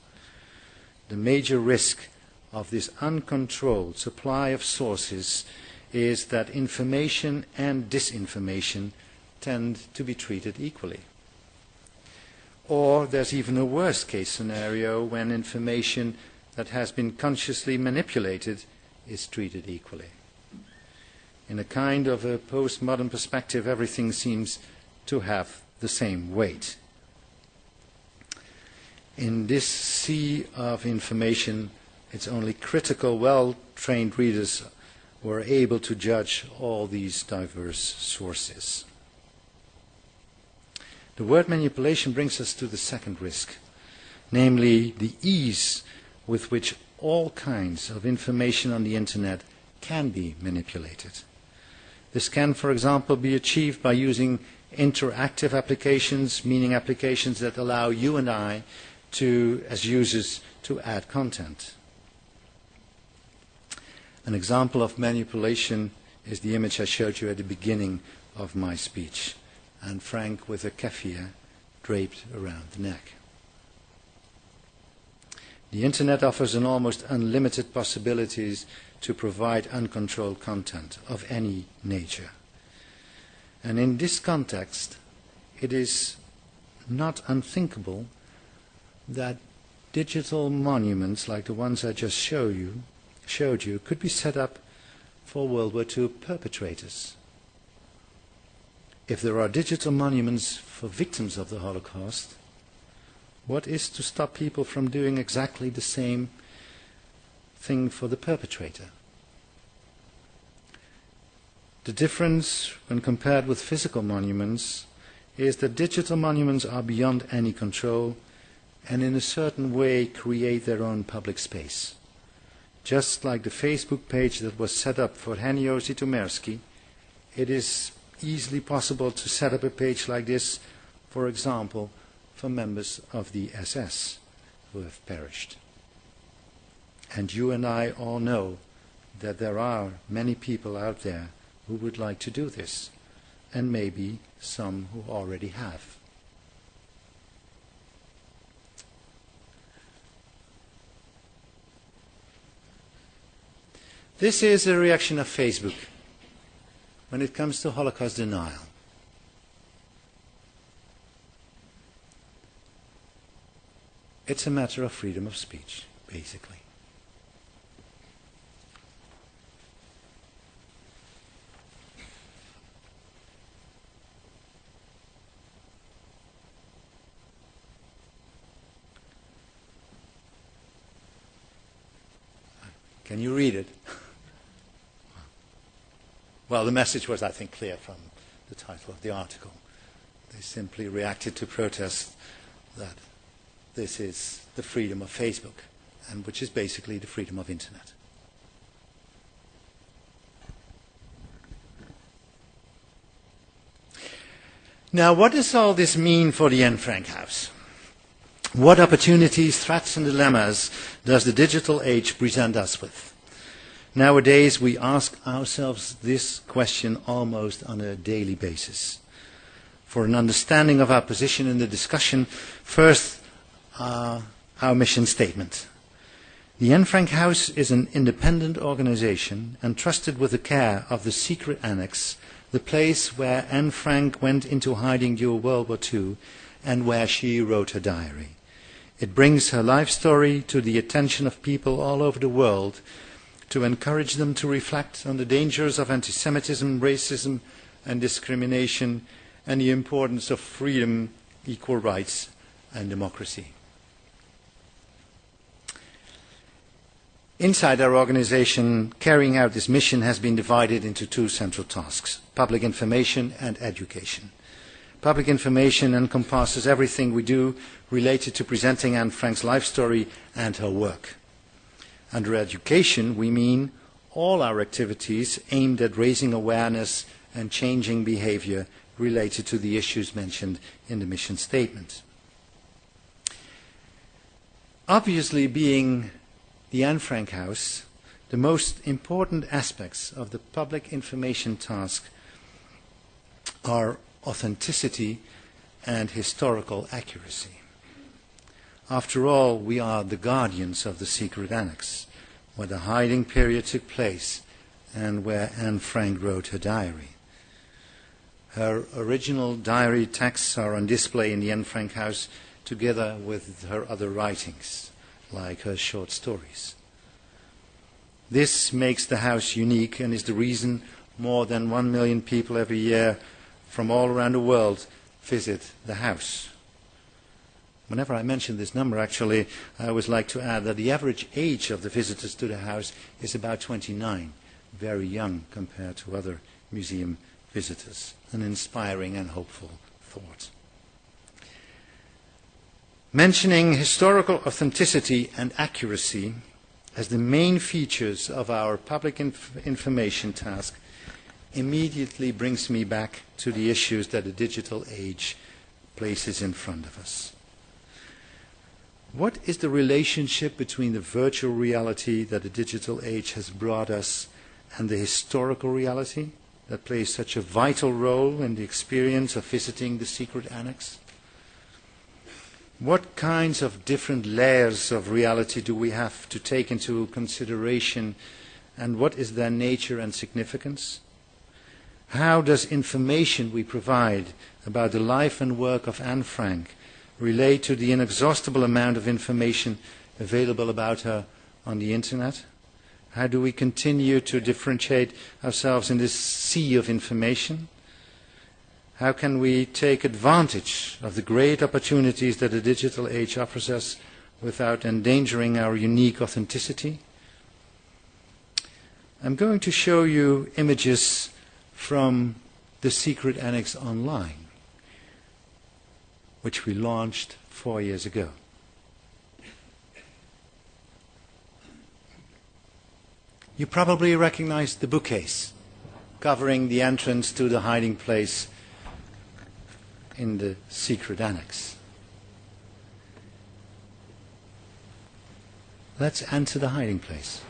The major risk of this uncontrolled supply of sources is that information and disinformation tend to be treated equally. Or there's even a worst case scenario when information that has been consciously manipulated is treated equally. In a kind of a postmodern perspective, everything seems to have the same weight. In this sea of information, it's only critical, well-trained readers who are able to judge all these diverse sources. The word manipulation brings us to the second risk, namely the ease with which all kinds of information on the internet can be manipulated. This can, for example, be achieved by using interactive applications, meaning applications that allow you and I to, as users, to add content. An example of manipulation is the image I showed you at the beginning of my speech, Anne Frank with a keffiyeh draped around the neck. The Internet offers an almost unlimited possibilities to provide uncontrolled content of any nature. And in this context, it is not unthinkable that digital monuments like the ones I just showed you could be set up for World War II perpetrators. If there are digital monuments for victims of the Holocaust, what is to stop people from doing exactly the same thing for the perpetrator? The difference when compared with physical monuments is that digital monuments are beyond any control and in a certain way create their own public space. Just like the Facebook page that was set up for Henio Zitomerski, it is easily possible to set up a page like this, for example, for members of the SS who have perished. And you and I all know that there are many people out there who would like to do this, and maybe some who already have. This is a reaction of Facebook when it comes to Holocaust denial. It's a matter of freedom of speech, basically. Can you read it? Well, the message was, I think, clear from the title of the article. They simply reacted to protests that this is the freedom of Facebook, and which is basically the freedom of Internet. Now, what does all this mean for the Anne Frank House? What opportunities, threats and dilemmas does the digital age present us with? Nowadays, we ask ourselves this question almost on a daily basis. For an understanding of our position in the discussion, first, our mission statement. The Anne Frank House is an independent organization entrusted with the care of the secret annex, the place where Anne Frank went into hiding during World War II and where she wrote her diary. It brings her life story to the attention of people all over the world to encourage them to reflect on the dangers of anti-Semitism, racism and discrimination and the importance of freedom, equal rights and democracy. Inside our organization, carrying out this mission has been divided into two central tasks: public information and education. Public information encompasses everything we do related to presenting Anne Frank's life story and her work. Under education, we mean all our activities aimed at raising awareness and changing behavior related to the issues mentioned in the mission statement. Obviously, being the Anne Frank House, the most important aspects of the public information task are authenticity and historical accuracy. After all, we are the guardians of the secret annex, where the hiding period took place and where Anne Frank wrote her diary. Her original diary texts are on display in the Anne Frank House together with her other writings, like her short stories. This makes the house unique and is the reason more than 1 million people every year from all around the world visit the house. Whenever I mention this number, actually, I always like to add that the average age of the visitors to the house is about 29, very young compared to other museum visitors, an inspiring and hopeful thought. Mentioning historical authenticity and accuracy as the main features of our public information task immediately brings me back to the issues that the digital age places in front of us. What is the relationship between the virtual reality that the digital age has brought us and the historical reality that plays such a vital role in the experience of visiting the secret annex? What kinds of different layers of reality do we have to take into consideration, and what is their nature and significance? How does information we provide about the life and work of Anne Frank relate to the inexhaustible amount of information available about her on the internet? How do we continue to differentiate ourselves in this sea of information? How can we take advantage of the great opportunities that the digital age offers us without endangering our unique authenticity? I'm going to show you images from the Secret Annex Online, which we launched 4 years ago. You probably recognize the bookcase covering the entrance to the hiding place in the secret annex. Let's enter the hiding place.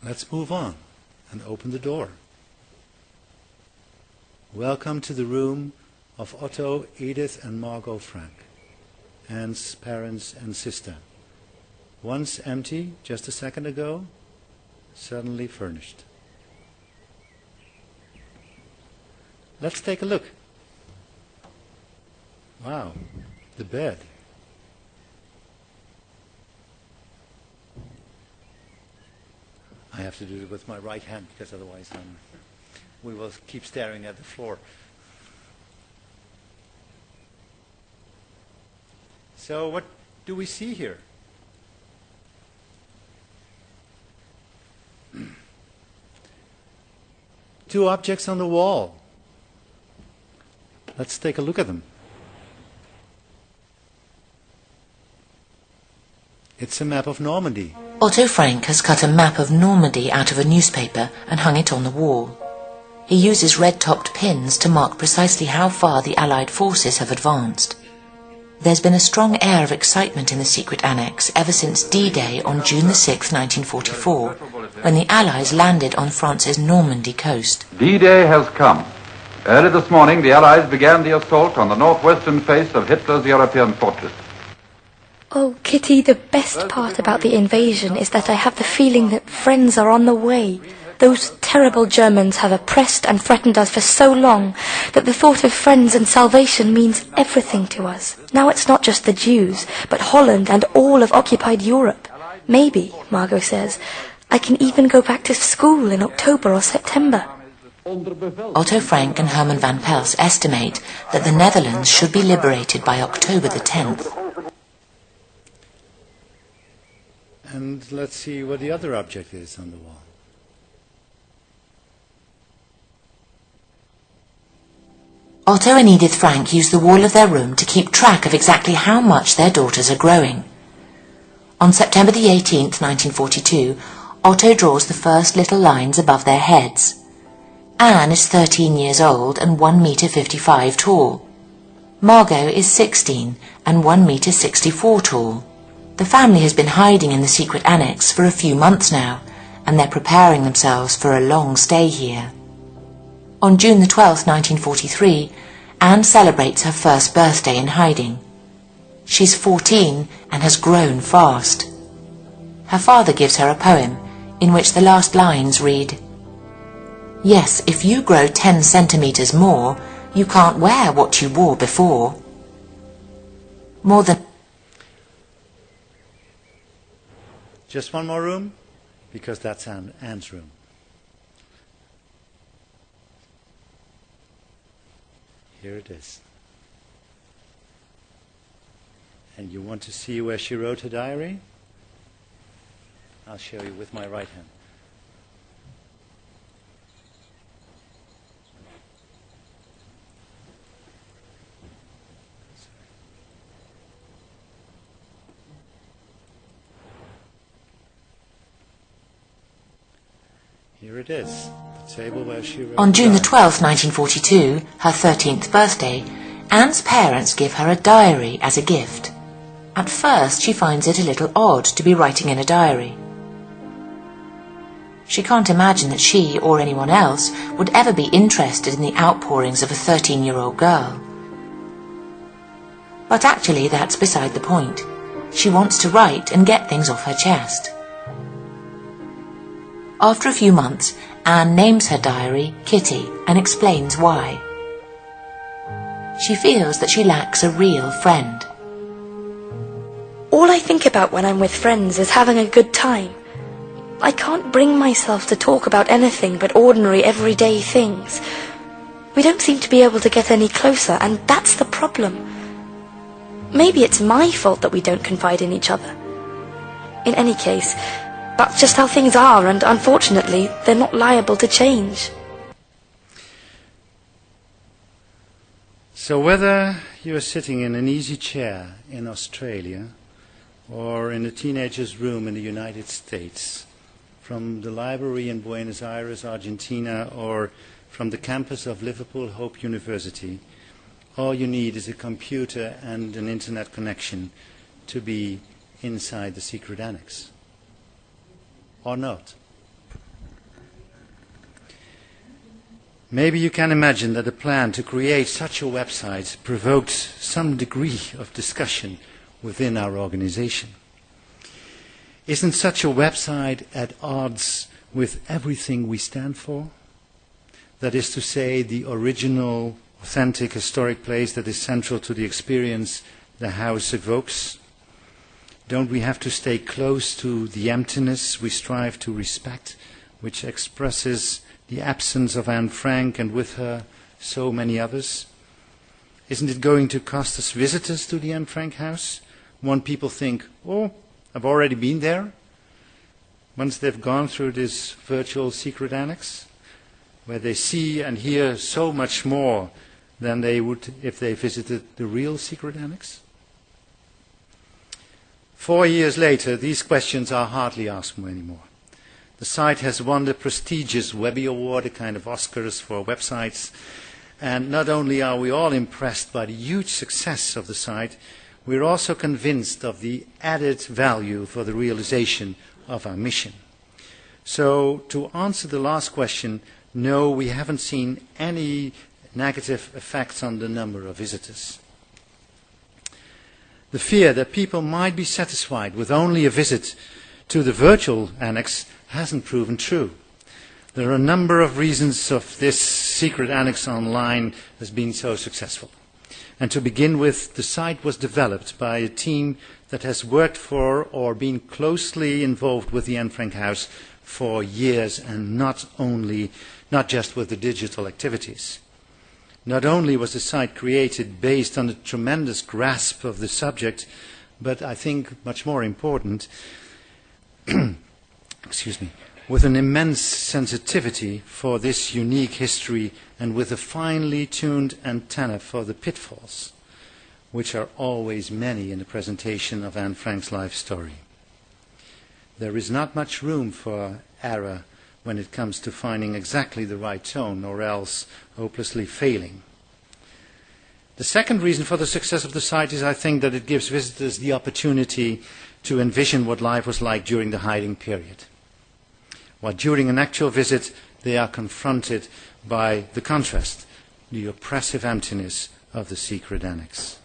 Let's move on and open the door. Welcome to the room of Otto, Edith and Margot Frank, Anne's parents and sister. Once empty just a second ago, suddenly furnished. Let's take a look. Wow, the bed. I have to do it with my right hand because otherwise we will keep staring at the floor. So what do we see here? Two objects on the wall. Let's take a look at them. It's a map of Normandy. Otto Frank has cut a map of Normandy out of a newspaper and hung it on the wall. He uses red-topped pins to mark precisely how far the Allied forces have advanced. There's been a strong air of excitement in the secret annex ever since D-Day on June the 6th, 1944, when the Allies landed on France's Normandy coast. D-Day has come. Early this morning, the Allies began the assault on the northwestern face of Hitler's European fortress. Oh, Kitty, the best part about the invasion is that I have the feeling that friends are on the way. Those terrible Germans have oppressed and threatened us for so long that the thought of friends and salvation means everything to us. Now it's not just the Jews, but Holland and all of occupied Europe. Maybe, Margot says, I can even go back to school in October or September. Otto Frank and Herman van Pels estimate that the Netherlands should be liberated by October the 10th. And let's see what the other object is on the wall. Otto and Edith Frank use the wall of their room to keep track of exactly how much their daughters are growing. On September the 18th, 1942, Otto draws the first little lines above their heads. Anne is 13 years old and 1 meter 55 tall. Margot is 16 and 1 meter 64 tall. The family has been hiding in the secret annex for a few months now, and they're preparing themselves for a long stay here. On June the 12th, 1943, Anne celebrates her first birthday in hiding. She's 14 and has grown fast. Her father gives her a poem in which the last lines read, "Yes, if you grow 10 centimeters more, you can't wear what you wore before." More than Just one more room, because that's Anne's room. Here it is. And you want to see where she wrote her diary? I'll show you with my right hand. Here it is, the table where she wrote. On June the 12th, 1942, her 13th birthday, Anne's parents give her a diary as a gift. At first, she finds it a little odd to be writing in a diary. She can't imagine that she, or anyone else, would ever be interested in the outpourings of a 13-year-old girl. But actually, that's beside the point. She wants to write and get things off her chest. After a few months, Anne names her diary Kitty and explains why. She feels that she lacks a real friend. All I think about when I'm with friends is having a good time. I can't bring myself to talk about anything but ordinary, everyday things. We don't seem to be able to get any closer, and that's the problem. Maybe it's my fault that we don't confide in each other. In any case, that's just how things are, and unfortunately, they're not liable to change. So whether you're sitting in an easy chair in Australia or in a teenager's room in the United States, from the library in Buenos Aires, Argentina, or from the campus of Liverpool Hope University, all you need is a computer and an internet connection to be inside the secret annex. Or not. Maybe you can imagine that the plan to create such a website provoked some degree of discussion within our organization. Isn't such a website at odds with everything we stand for? That is to say, the original, authentic, historic place that is central to the experience the house evokes? Don't we have to stay close to the emptiness we strive to respect, which expresses the absence of Anne Frank and with her so many others? Isn't it going to cost us visitors to the Anne Frank house? Won't people think, oh, I've already been there? Once they've gone through this virtual secret annex, where they see and hear so much more than they would if they visited the real secret annex? 4 years later, these questions are hardly asked anymore. The site has won the prestigious Webby Award, a kind of Oscars for websites, and not only are we all impressed by the huge success of the site, we're also convinced of the added value for the realization of our mission. So, to answer the last question, no, we haven't seen any negative effects on the number of visitors. The fear that people might be satisfied with only a visit to the virtual annex hasn't proven true. There are a number of reasons of this secret annex online has been so successful. And to begin with, the site was developed by a team that has worked for or been closely involved with the Anne Frank House for years, and not just with the digital activities. Not only was the site created based on a tremendous grasp of the subject, but I think much more important, with an immense sensitivity for this unique history and with a finely tuned antenna for the pitfalls, which are always many in the presentation of Anne Frank's life story. There is not much room for error when it comes to finding exactly the right tone, or else hopelessly failing. The second reason for the success of the site is, I think, that it gives visitors the opportunity to envision what life was like during the hiding period. While during an actual visit, they are confronted by the contrast, the oppressive emptiness of the secret annex.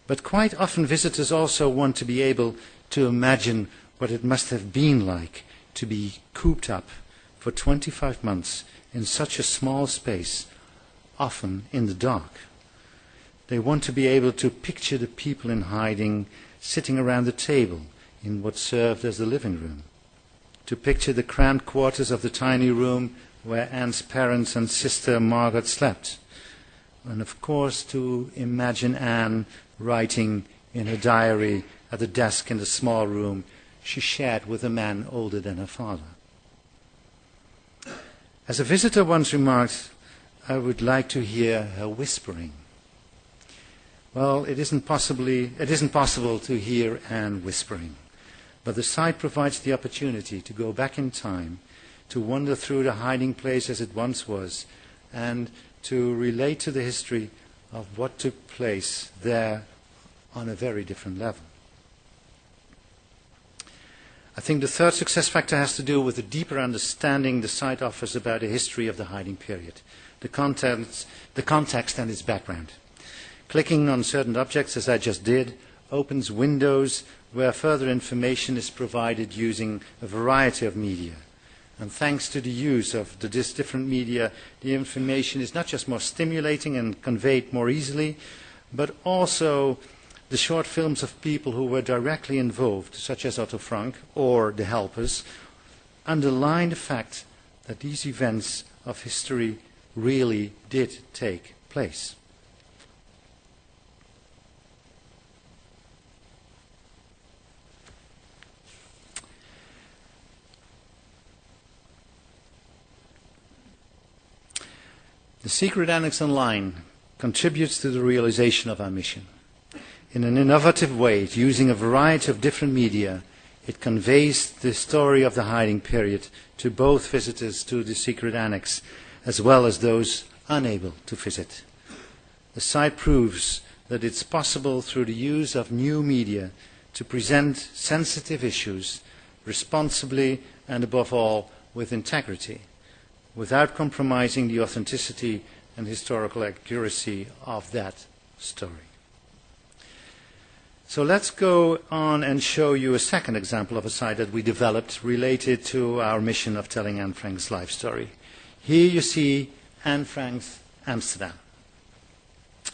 But quite often visitors also want to be able to imagine what it must have been like to be cooped up for 25 months in such a small space, often in the dark. They want to be able to picture the people in hiding sitting around the table in what served as the living room, to picture the cramped quarters of the tiny room where Anne's parents and sister Margaret slept, and of course to imagine Anne writing in her diary at the desk in the small room she shared with a man older than her father. As a visitor once remarked, I would like to hear her whispering. Well, it isn't possible to hear Anne whispering, but the site provides the opportunity to go back in time, to wander through the hiding place as it once was, and to relate to the history of what took place there on a very different level. I think the third success factor has to do with the deeper understanding the site offers about the history of the hiding period, the context and its background. Clicking on certain objects, as I just did, opens windows where further information is provided using a variety of media. And thanks to the use of this different media, the information is not just more stimulating and conveyed more easily, but also the short films of people who were directly involved, such as Otto Frank or the helpers, underline the fact that these events of history really did take place. The Secret Annex Online contributes to the realization of our mission. In an innovative way, using a variety of different media, it conveys the story of the hiding period to both visitors to the Secret Annex as well as those unable to visit. The site proves that it's possible through the use of new media to present sensitive issues responsibly and above all with integrity, without compromising the authenticity and historical accuracy of that story. So let's go on and show you a second example of a site that we developed related to our mission of telling Anne Frank's life story. Here you see Anne Frank's Amsterdam,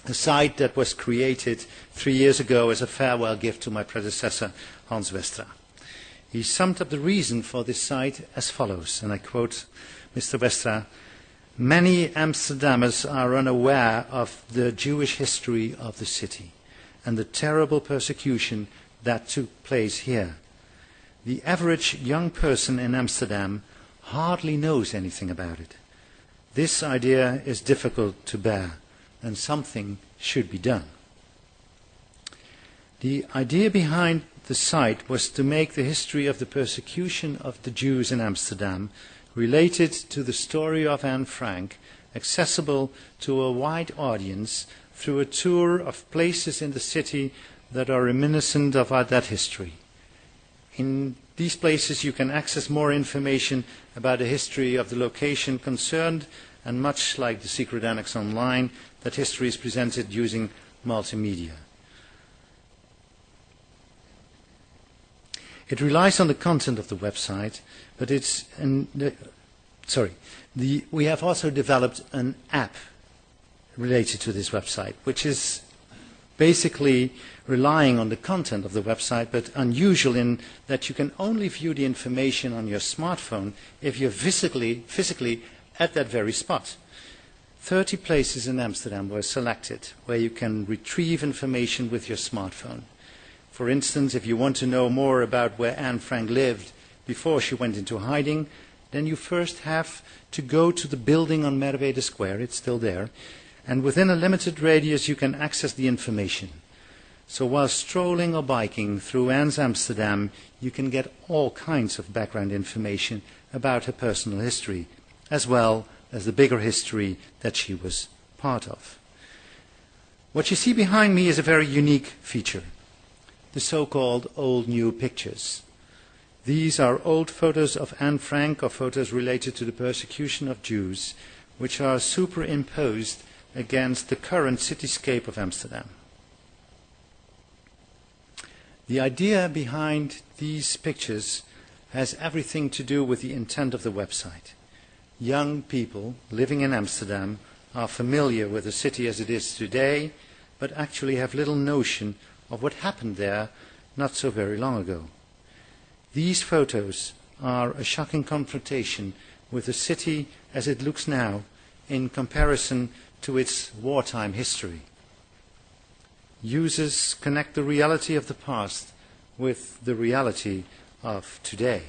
a site that was created 3 years ago as a farewell gift to my predecessor, Hans Westra. He summed up the reason for this site as follows, and I quote Mr. Westra: "Many Amsterdammers are unaware of the Jewish history of the city and the terrible persecution that took place here. The average young person in Amsterdam hardly knows anything about it. This idea is difficult to bear, and something should be done." The idea behind the site was to make the history of the persecution of the Jews in Amsterdam related to the story of Anne Frank accessible to a wide audience through a tour of places in the city that are reminiscent of that history. In these places you can access more information about the history of the location concerned, and much like the Secret Annex Online, that history is presented using multimedia. It relies on the content of the website, but we have also developed an app related to this website, which is basically relying on the content of the website, but unusual in that you can only view the information on your smartphone if you're physically at that very spot. 30 places in Amsterdam were selected where you can retrieve information with your smartphone. For instance, if you want to know more about where Anne Frank lived before she went into hiding, then you first have to go to the building on Merwede Square, it's still there, and within a limited radius you can access the information. So while strolling or biking through Anne's Amsterdam, you can get all kinds of background information about her personal history, as well as the bigger history that she was part of. What you see behind me is a very unique feature, the so-called old new pictures. These are old photos of Anne Frank or photos related to the persecution of Jews, which are superimposed against the current cityscape of Amsterdam. The idea behind these pictures has everything to do with the intent of the website. Young people living in Amsterdam are familiar with the city as it is today, but actually have little notion of what happened there not so very long ago. These photos are a shocking confrontation with the city as it looks now in comparison to its wartime history. Users connect the reality of the past with the reality of today.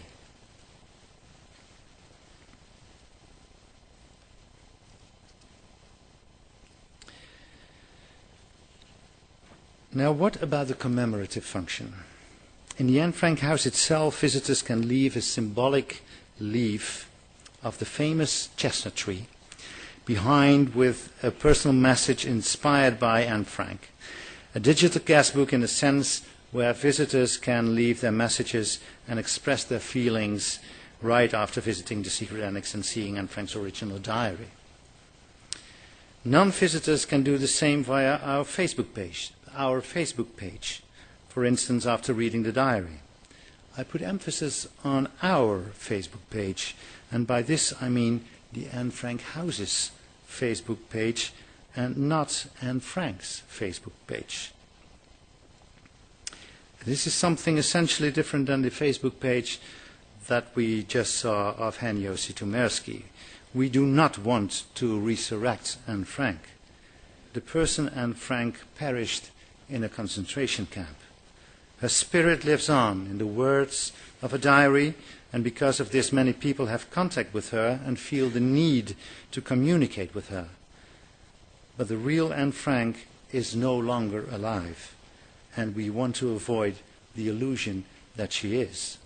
Now, what about the commemorative function? In the Anne Frank house itself, visitors can leave a symbolic leaf of the famous chestnut tree, behind with a personal message inspired by Anne Frank. A digital guestbook in a sense where visitors can leave their messages and express their feelings right after visiting the secret annex and seeing Anne Frank's original diary. Non-visitors can do the same via our Facebook page, for instance, after reading the diary. I put emphasis on our Facebook page, and by this I mean the Anne Frank House's Facebook page and not Anne Frank's Facebook page. This is something essentially different than the Facebook page that we just saw of Henio Sitomerski. We do not want to resurrect Anne Frank. The person Anne Frank perished in a concentration camp. Her spirit lives on in the words of a diary, and because of this many people have contact with her and feel the need to communicate with her. But the real Anne Frank is no longer alive, and we want to avoid the illusion that she is.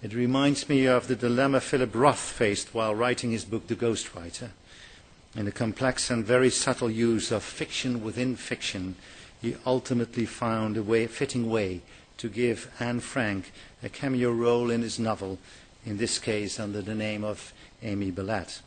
It reminds me of the dilemma Philip Roth faced while writing his book The Ghostwriter. In a complex and very subtle use of fiction within fiction, he ultimately found a fitting way to give Anne Frank a cameo role in his novel, in this case under the name of Amy Bellette.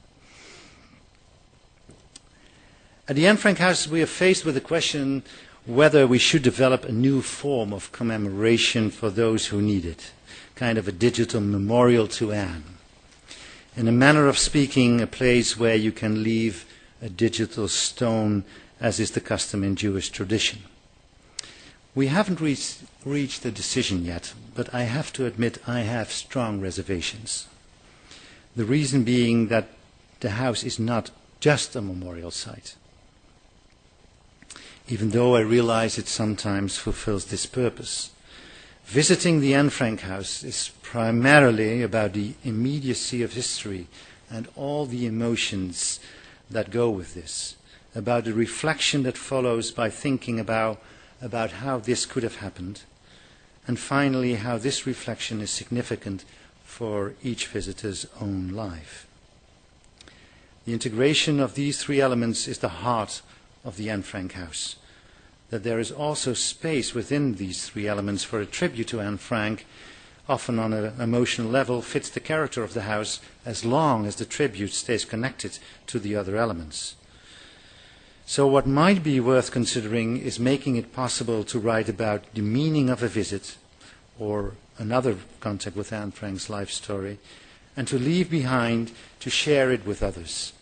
At the Anne Frank House, we are faced with the question whether we should develop a new form of commemoration for those who need it, kind of a digital memorial to Anne. In a manner of speaking, a place where you can leave a digital stone, as is the custom in Jewish tradition. We haven't reached a decision yet, but I have to admit I have strong reservations. The reason being that the house is not just a memorial site, even though I realize it sometimes fulfills this purpose. Visiting the Anne Frank house is primarily about the immediacy of history and all the emotions that go with this, about the reflection that follows by thinking about how this could have happened, and finally how this reflection is significant for each visitor's own life. The integration of these three elements is the heart of the Anne Frank house. That there is also space within these three elements for a tribute to Anne Frank, often on an emotional level, fits the character of the house as long as the tribute stays connected to the other elements. So what might be worth considering is making it possible to write about the meaning of a visit or another contact with Anne Frank's life story, and to leave behind to share it with others.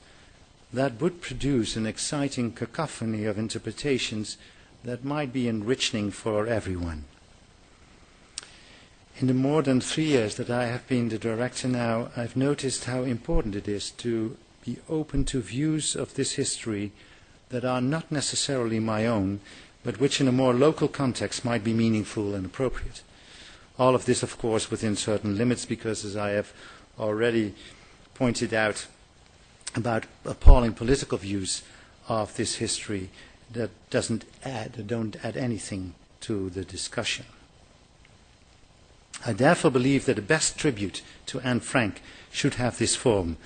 That would produce an exciting cacophony of interpretations that might be enriching for everyone. In the more than 3 years that I have been the director now, I've noticed how important it is to be open to views of this history that are not necessarily my own, but which in a more local context might be meaningful and appropriate. All of this, of course, within certain limits, because as I have already pointed out about appalling political views of this history that don't add anything to the discussion. I therefore believe that the best tribute to Anne Frank should have this form,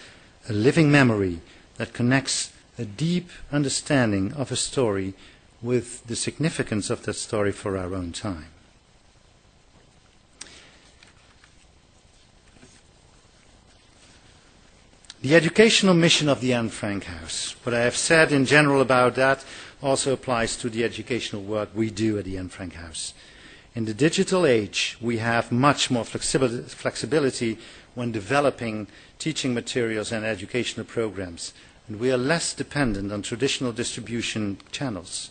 a living memory that connects a deep understanding of a story with the significance of that story for our own time. The educational mission of the Anne Frank House. What I have said in general about that also applies to the educational work we do at the Anne Frank House. In the digital age, we have much more flexibility when developing teaching materials and educational programs, and we are less dependent on traditional distribution channels.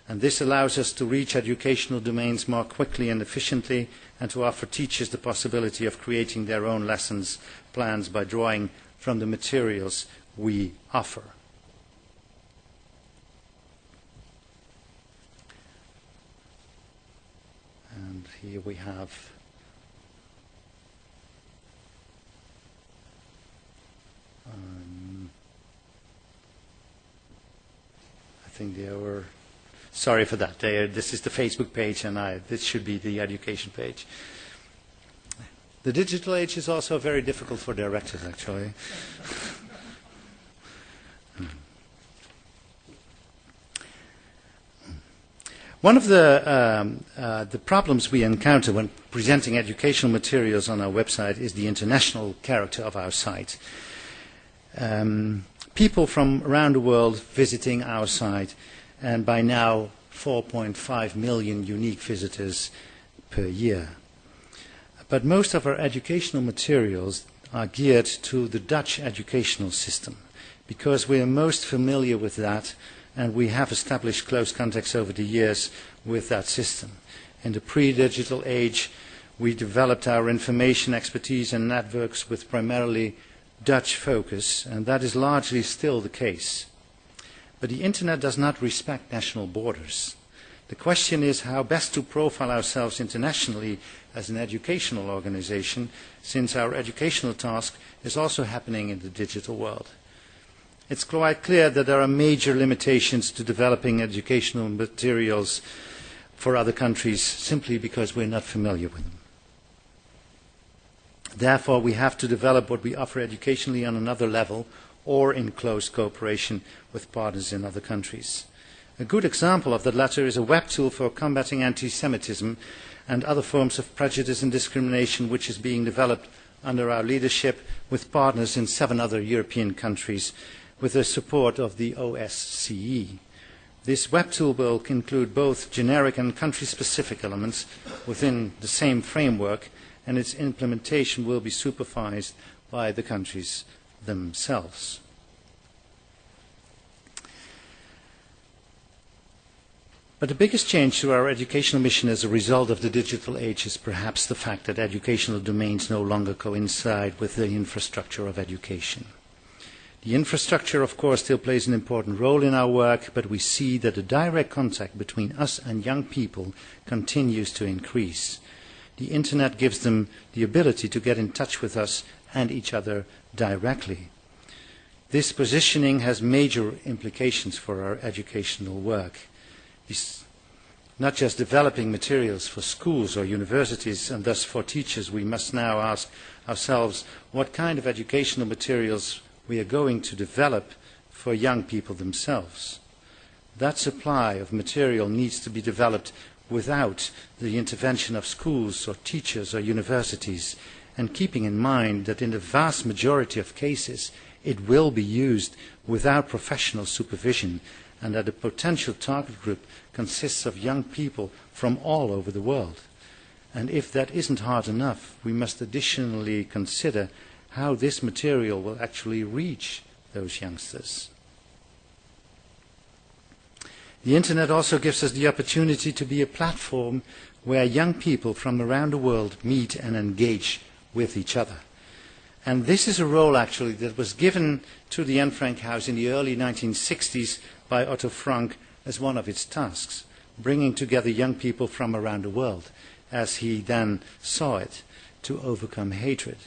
And this allows us to reach educational domains more quickly and efficiently, and to offer teachers the possibility of creating their own lessons plans by drawing from the materials we offer. And here we have I think they were, sorry for that, this is the Facebook page and this should be the education page. The digital age is also very difficult for directors, actually. One of the problems we encounter when presenting educational materials on our website is the international character of our site. People from around the world visiting our site, and by now 4.5 million unique visitors per year. But most of our educational materials are geared to the Dutch educational system, because we are most familiar with that, and we have established close contacts over the years with that system. In the pre-digital age, we developed our information expertise and networks with primarily Dutch focus, and that is largely still the case. But the Internet does not respect national borders. The question is how best to profile ourselves internationally as an educational organization, since our educational task is also happening in the digital world. It's quite clear that there are major limitations to developing educational materials for other countries simply because we're not familiar with them. Therefore, we have to develop what we offer educationally on another level or in close cooperation with partners in other countries. A good example of that latter is a web tool for combating anti-Semitism and other forms of prejudice and discrimination, which is being developed under our leadership with partners in 7 other European countries with the support of the OSCE. This web tool will include both generic and country-specific elements within the same framework, and its implementation will be supervised by the countries themselves. But the biggest change to our educational mission as a result of the digital age is perhaps the fact that educational domains no longer coincide with the infrastructure of education. The infrastructure, of course, still plays an important role in our work, but we see that the direct contact between us and young people continues to increase. The Internet gives them the ability to get in touch with us and each other directly. This positioning has major implications for our educational work. It's not just developing materials for schools or universities and thus for teachers. We must now ask ourselves what kind of educational materials we are going to develop for young people themselves. That supply of material needs to be developed without the intervention of schools or teachers or universities, and keeping in mind that in the vast majority of cases it will be used without professional supervision, and that the potential target group consists of young people from all over the world. And if that isn't hard enough, we must additionally consider how this material will actually reach those youngsters. The Internet also gives us the opportunity to be a platform where young people from around the world meet and engage with each other. And this is a role actually that was given to the Anne Frank House in the early 1960s by Otto Frank as one of its tasks, bringing together young people from around the world, as he then saw it, to overcome hatred.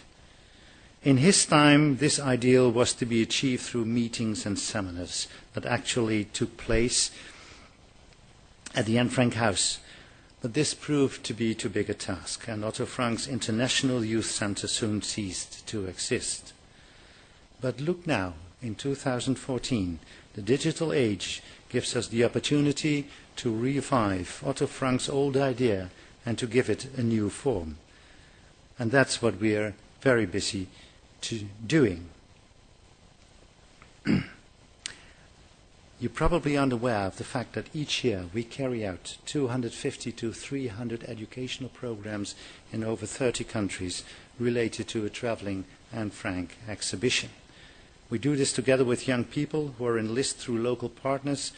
In his time, this ideal was to be achieved through meetings and seminars that actually took place at the Anne Frank House. But this proved to be too big a task, and Otto Frank's International Youth Centre soon ceased to exist. But look now, in 2014, the digital age gives us the opportunity to revive Otto Frank's old idea and to give it a new form. And that's what we are very busy doing. You're probably unaware of the fact that each year we carry out 250 to 300 educational programs in over 30 countries related to a traveling Anne Frank exhibition. We do this together with young people who are enlisted through local partners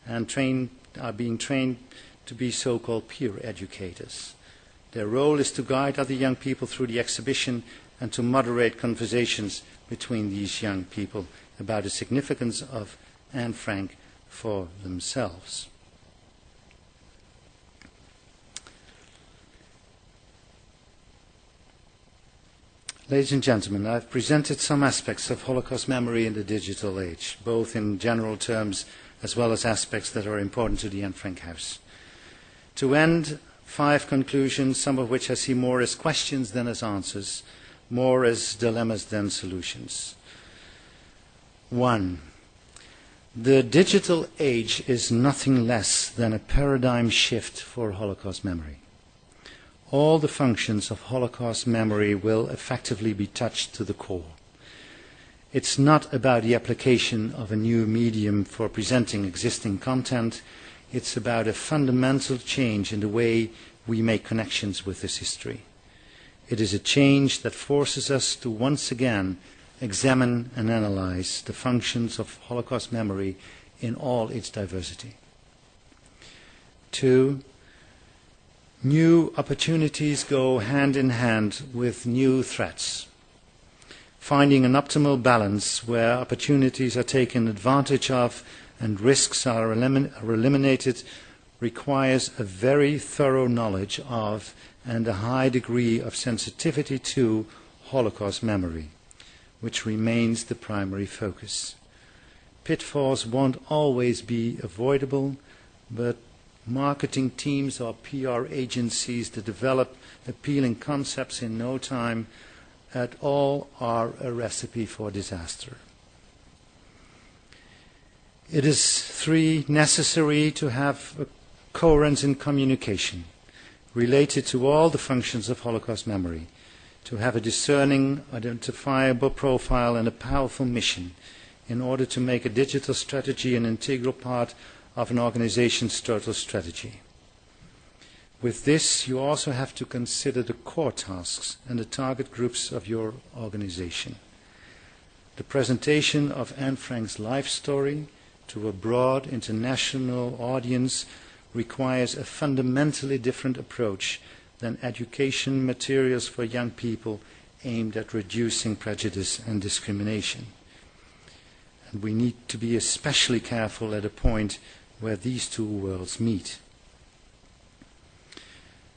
and are being trained to be so-called peer educators. Their role is to guide other young people through the exhibition and to moderate conversations between these young people about the significance of Anne Frank for themselves. Ladies and gentlemen, I've presented some aspects of Holocaust memory in the digital age, both in general terms as well as aspects that are important to the Anne Frank House. To end, 5 conclusions, some of which I see more as questions than as answers, more as dilemmas than solutions. 1. The digital age is nothing less than a paradigm shift for Holocaust memory. All the functions of Holocaust memory will effectively be touched to the core. It's not about the application of a new medium for presenting existing content. It's about a fundamental change in the way we make connections with this history. It is a change that forces us to once again examine and analyze the functions of Holocaust memory in all its diversity. 2. New opportunities go hand in hand with new threats. Finding an optimal balance where opportunities are taken advantage of and risks are eliminated requires a very thorough knowledge of and a high degree of sensitivity to Holocaust memory, which remains the primary focus. Pitfalls won't always be avoidable, but marketing teams or PR agencies that develop appealing concepts in no time at all are a recipe for disaster. It is 3, necessary to have a coherence in communication related to all the functions of Holocaust memory, to have a discerning, identifiable profile and a powerful mission in order to make a digital strategy an integral part of an organization's total strategy. With this, you also have to consider the core tasks and the target groups of your organization. The presentation of Anne Frank's life story to a broad international audience requires a fundamentally different approach than education materials for young people aimed at reducing prejudice and discrimination. And we need to be especially careful at a point where these two worlds meet.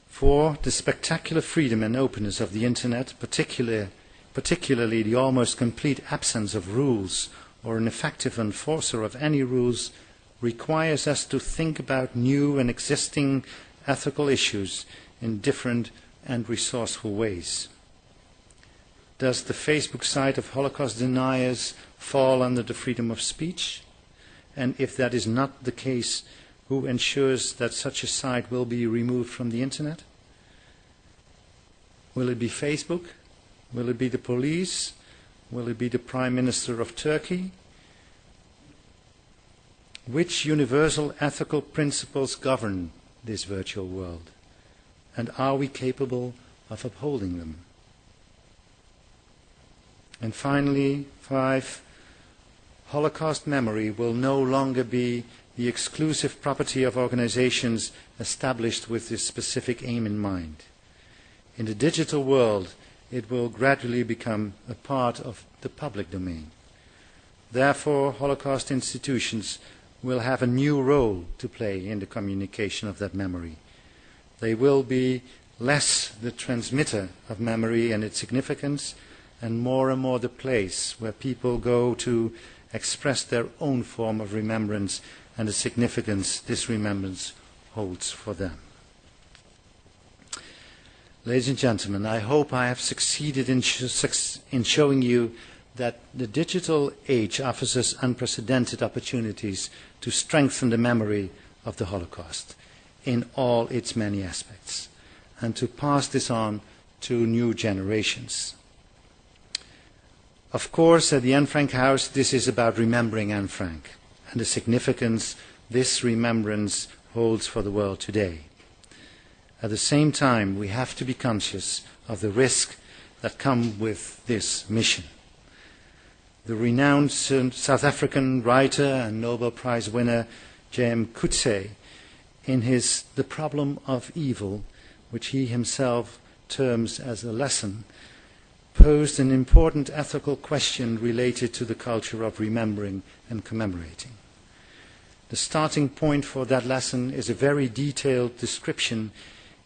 4. The spectacular freedom and openness of the Internet, particularly the almost complete absence of rules or an effective enforcer of any rules, requires us to think about new and existing ethical issues in different and resourceful ways. Does the Facebook site of Holocaust deniers fall under the freedom of speech? And if that is not the case, who ensures that such a site will be removed from the Internet? Will it be Facebook? Will it be the police? Will it be the Prime Minister of Turkey? Which universal ethical principles govern this virtual world? And are we capable of upholding them? And finally, 5, Holocaust memory will no longer be the exclusive property of organizations established with this specific aim in mind. In the digital world, it will gradually become a part of the public domain. Therefore, Holocaust institutions will have a new role to play in the communication of that memory. They will be less the transmitter of memory and its significance, and more the place where people go to express their own form of remembrance and the significance this remembrance holds for them. Ladies and gentlemen, I hope I have succeeded in showing you that the digital age offers us unprecedented opportunities to strengthen the memory of the Holocaust in all its many aspects, and to pass this on to new generations. Of course, at the Anne Frank House, this is about remembering Anne Frank and the significance this remembrance holds for the world today. At the same time, we have to be conscious of the risk that come with this mission. The renowned South African writer and Nobel Prize winner J.M. Coetzee, in his The Problem of Evil, which he himself terms as a lesson, posed an important ethical question related to the culture of remembering and commemorating. The starting point for that lesson is a very detailed description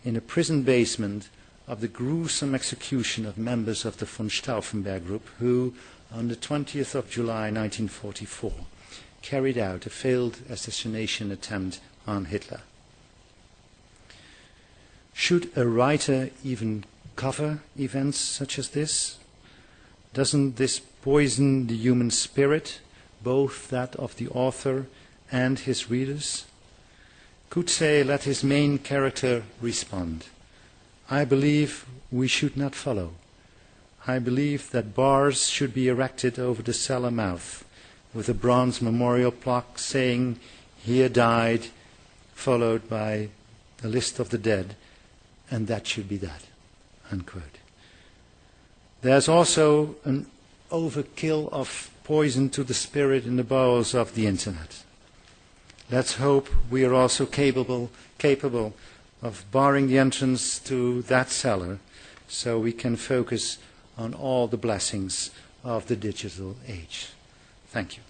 in a prison basement of the gruesome execution of members of the von Stauffenberg group who, on the 20th of July 1944, carried out a failed assassination attempt on Hitler. Should a writer even cover events such as this? Doesn't this poison the human spirit, both that of the author and his readers? Could say, let his main character respond. I believe we should not follow. I believe that bars should be erected over the cellar mouth with a bronze memorial plaque saying, here died, followed by a list of the dead, and that should be that, unquote. There's also an overkill of poison to the spirit in the bowels of the internet. Let's hope we are also capable of barring the entrance to that cellar so we can focus on all the blessings of the digital age. Thank you.